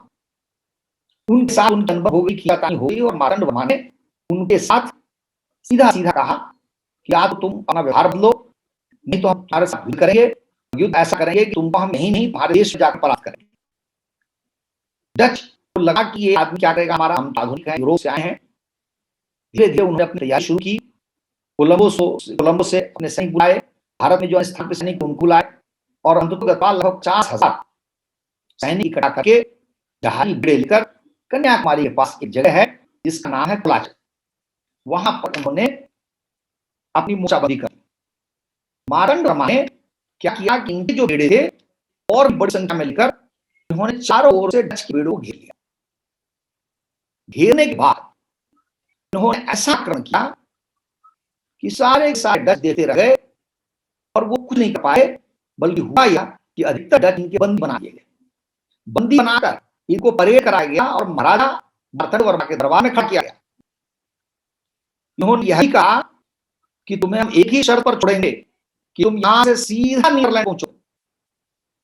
उनके साथ उनके अनुभव हो गई, खींचातानी हो गई, और मार्तंड वर्मा ने उनके साथ सीधा सीधा कहा कि या तो तुम अपना व्यवहार बदलो, नहीं तो हम तुम्हारे साथ युद्ध करेंगे, युद्ध ऐसा करेंगे कि तुमको हम यहीं नहीं तुम्हारे देश में जाकर परास्त करेंगे। डच को लगा कि ये आदमी क्या करेगा, हमारा, हम आधुनिक हैं, यूरोप से आए हैं। धीरे धीरे उन्होंने अपनी तैयारी शुरू की। कोलंबो से अपने सैनिक बुलाए, भारत में जो स्थान पे सैनिक उनको बुलाए, और अंततः लगभग 50,000 सैनिक इकट्ठा करके जहाजी बेड़े लेकर कन्याकुमारी के पास एक जगह है जिसका नाम है कुलाचल, वहां पर उन्होंने अपनी मोर्चाबंदी कर। मार्तंड वर्मा ने क्या किया कि इनके जो बेड़े थे और बड़ी संख्या में लेकर उन्होंने चारों ओर से डच के बेड़ों को घेर लिया। घेरने के बाद उन्होंने ऐसा आक्रमण किया कि सारे डच देते रह गए और वो कुछ नहीं कर पाए, बल्कि हुआ यह कि अधिकतर डच इनके बंदी बना दिए गए। बंदी बनाकर इनको परेड कराया गया और महाराजा मार्तंड वर्मा के दरबार में खड़ा किया गया। उन्होंने यही कहा कि तुम्हें हम एक ही शर्त पर छोड़ेंगे कि तुम यहां से सीधा नीदरलैंड पहुंचो,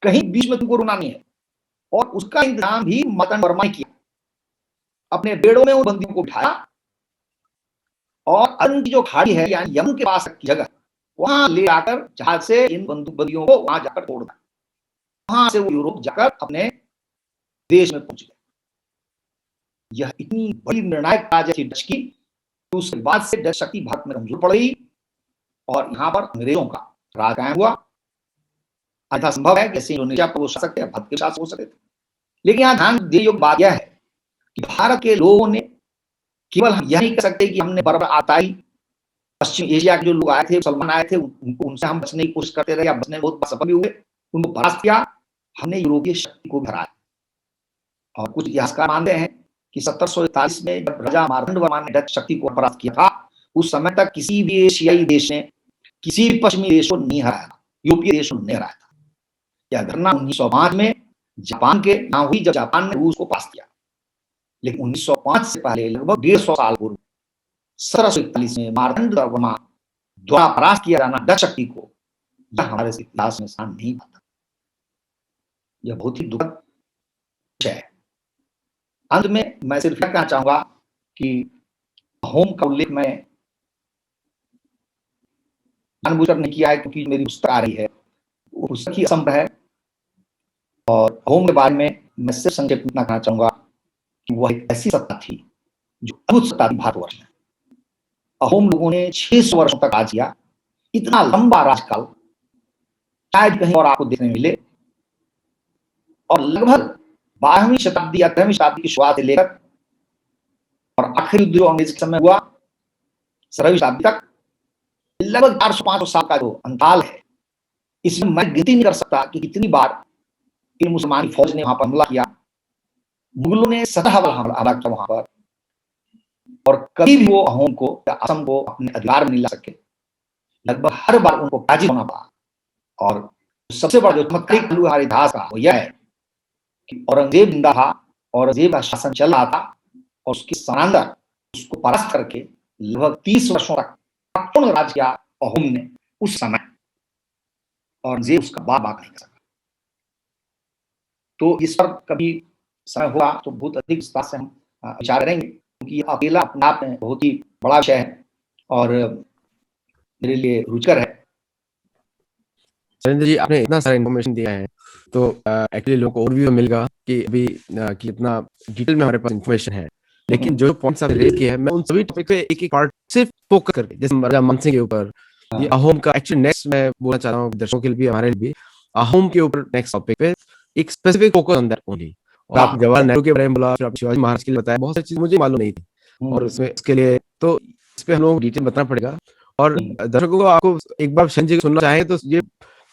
कहीं बीच में तुमको रुकना नहीं है। और उसका इंतजाम भी मार्तंड वर्मा ने किया। अपने बेड़ों में उन बंदियों को बिठाया और अदन की जो खाड़ी है यानी यमन के पास की जगह, वहां ले आकर जहाज से इन बंदियों को वहां जाकर तोड़ दिया। वहां से वो यूरोप जाकर अपने देश में पहुंच गए। यह इतनी बड़ी निर्णायक कार्य थी डच की, उसके बाद से डच शक्ति भारत में कमजोर पड़ गई और यहाँ पर अंग्रेजों का राज कायम हुआ। ऐसा संभव है कि ऐसे इंडोनेशिया पर वो शासक थे, भारत के शासक हो सकते थे, लेकिन यहाँ ध्यान देने योग्य बात यह है कि भारत के लोगों ने केवल हम यह नहीं कह सकते कि हमने बर्बर आताई पश्चिम एशिया के जो लोग आए थे, मुसलमान आए थे, उनसे हम बचने की कोशिश करते रहे या बचने में बहुत सफल भी हुए, उनको परास्त किया। हमने यूरोपीय शक्ति को भी हराया। और कुछ इतिहासकार मानते हैं कि 1741 में जब राजा मार्तंड वर्मा ने डच शक्ति को परास्त किया था, उस समय तक किसी भी एशियाई देश ने किसी भी पश्चिमी देश को नहीं हराया था, यूरोपीय देश को नहीं हराया था। यह घटना 1905 में जापान के यहाँ हुई, जब जापान ने रूस को परास्त किया। लेकिन 1905 से पहले लगभग 150 साल पूर्व 1741 में मार्तंड वर्मा द्वारा परास्त किया जाना डच शक्ति को, यह हमारे इतिहास में स्थान नहीं पाता। यह बहुत ही दुखद है। अंत में मैं सिर्फ कहना चाहूंगा कि होम का उल्लेख मैं जानबूझकर नहीं किया है क्योंकि मेरी पुस्तक आ रही है, वो पुस्तक ही असंभव है। और होम के बारे में मैं सिर्फ संक्षेप में इतना कहना चाहूंगा कि वह एक ऐसी सत्ता थी जो अद्भुत सत्ता थी भारतवर्ष में। अहोम लोगों ने 600 वर्षों तक राज किया। इतना लंबा राजकाल शायद कहीं और आपको देखने मिले। और लगभग 12वीं शताब्दी या 13वीं शताब्दी की शुरुआत से लेकर और आखिरी युद्ध जो अंग्रेज के समय हुआ 17वीं शताब्दी तक, लगभग 400-500 साल का जो अंतराल है, इसमें मैं गिनती नहीं कर सकता कि कितनी बार इन मुसलमान फौज ने वहां पर हमला किया। मुगलों ने 17 बार हमला किया वहां पर, और कभी भी वो अहोम को या असम को अपने अधिकार में नहीं ला सके। लगभग हर बार उनको पराजित होना पड़ा। और सबसे बड़ा जो चमत्कारिक पहलू हमारे इतिहास का वो यह है कि औरंगजेब जिंदा था, औरंगजेब का शासन चल रहा था, और उसके समानांतर उसको परास्त करके लगभग 30 वर्षों तक पूर्ण राज किया अहोम ने उस समय। औरंगजेब उसका बाप नहीं कर सका। तो इस पर कभी समय हुआ तो बहुत अधिक विस्तार से हम विचार करेंगे, क्योंकि अकेला अपने आप में बहुत ही बड़ा विषय है और मेरे लिए रुचिकर है। सरिंदर जी, आपने इतना सारा इन्फॉर्मेशन दिया है, तो एक्चुअली लोगों को ओवरव्यू मिलेगा कि अभी कि इतना डिटेल में हमारे पास इन्फॉर्मेशन है। लेकिन जो पॉइंट्स आपने रेज किए हैं, मैं उन सभी टॉपिक पे एक एक पार्ट सिर्फ फोकस करके, जैसे राजा मानसिंह के ऊपर, ये अहोम का एक्चुअली नेक्स्ट मैं बोलना चाह रहा हूँ दर्शकों के लिए भी, हमारे लिए भी, अहोम के ऊपर नेक्स्ट टॉपिक पे एक specific focus on that only. और आप जवाहरलाल नेहरू के बारे में बोला, फिर आप शिवाजी महाराज के लिए बताया, बहुत सारी चीज मुझे मालूम नहीं थी, और उसमें उसके लिए तो इस पे हम लोगों को डिटेल बताना पड़ेगा। और दर्शकों को आपको एक बार शनि जी को सुनना चाहे तो ये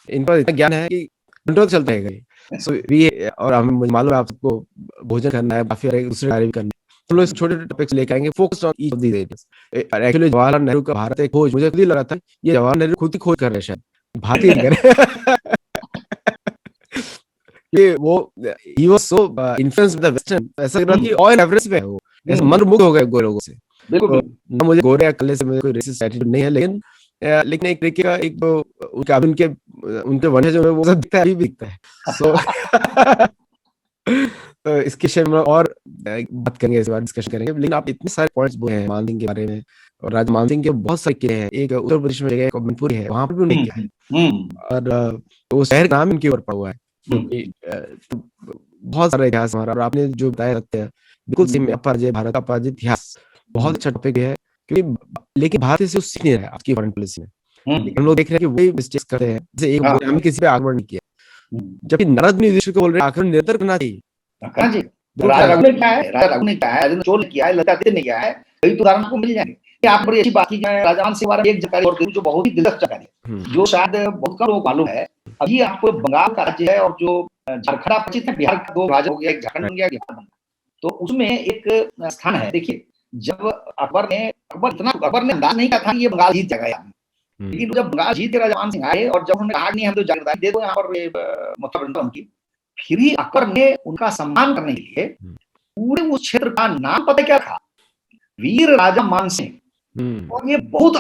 इन पर इतना ज्ञान है कि कंट्रोल चलता रहेगा। सो ये, और हमें मुझे मालूम है आप सबको भोजन करना है, काफी दूसरे कार्य भी करना है, तो लोग छोटे छोटे टॉपिक्स लेके आएंगे, focused on each of these areas. Actually Jawaharlal Nehru का भारत एक खोज, मुझे खुद ही लगा था ये जवाहरलाल नेहरू खुद ही खोज कर रहे हैं, शायद भारतीय कर ये वो he was so influenced by the western, ऐसा लग रहा था कि ऑयल एवरेस्ट पे है वो, ऐसे मंत्रमुग्ध हो गए गोरे लोगों से। तो ना मुझे गोरे या काले से मुझे कोई रेसिस्ट एटीट्यूड नहीं है, लेकिन लेकिन एक तरीके का एक जो उनका उनके उनके वंशजों में वो सब दिखता है, अभी भी दिखता है। सो तो इसके विषय में और बात करेंगे, इस बार डिस्कशन करेंगे। लेकिन आप इतने सारे पॉइंट्स बोले हैं मान सिंह के बारे में, और राजा मान सिंह के बहुत सारे किले हैं। एक उत्तर प्रदेश में जगह मैनपुरी है, वहां पर भी उन्हें किया है, और वो शहर का नाम इनके ऊपर पड़ा हुआ है, क्योंकि तो बहुत सारा इतिहास हमारा। और आपने जो बताया सत्य बिल्कुल सही में, अपराजय भारत का अपराजय इतिहास बहुत अच्छा टॉपिक है, क्योंकि लेकिन भारत से सीख नहीं रहा है आज की फॉरेन पॉलिसी में। हम लोग देख रहे हैं कि वही मिस्टेक्स करते हैं, जैसे एक हमें किसी पे आक्रमण नहीं किया, जबकि नारद मुनि युधिष्ठिर को बोल रहे हैं आक्रमण निरंतर करना चाहिए। राजा रघु ने क्या है, राजा रघु ने क्या है, चोर ने किया है, लतादित्य ने किया है, कई तो उदाहरण आपको मिल जाएंगे। आप बड़ी अच्छी बात की है, राजा मान सिंह के बारे में एक जानकारी और दूं जो बहुत ही दिलचस्प जानकारी है, जो शायद बहुत कम लोगों को मालूम है। अभी आपको बंगाल का राज्य है और जो झारखंड आप परिचित है, बिहार का दो राज्य हो गया, एक झारखंड बन गया, बिहार बन गया। तो उसमें एक स्थान है, देखिए जब अकबर ने अंदाज नहीं किया था कि ये बंगाल जीत जाएगा, लेकिन जब बंगाल जीत के राजा मान सिंह आए और जब उन्होंने कहा नहीं हम तो जागीरदारी दे दो यहाँ पर मतलब उनकी, फिर ही अकबर ने उनका सम्मान करने के लिए पूरे उस क्षेत्र का नाम पता क्या था, वीर राजा मान सिंह। और ये बहुत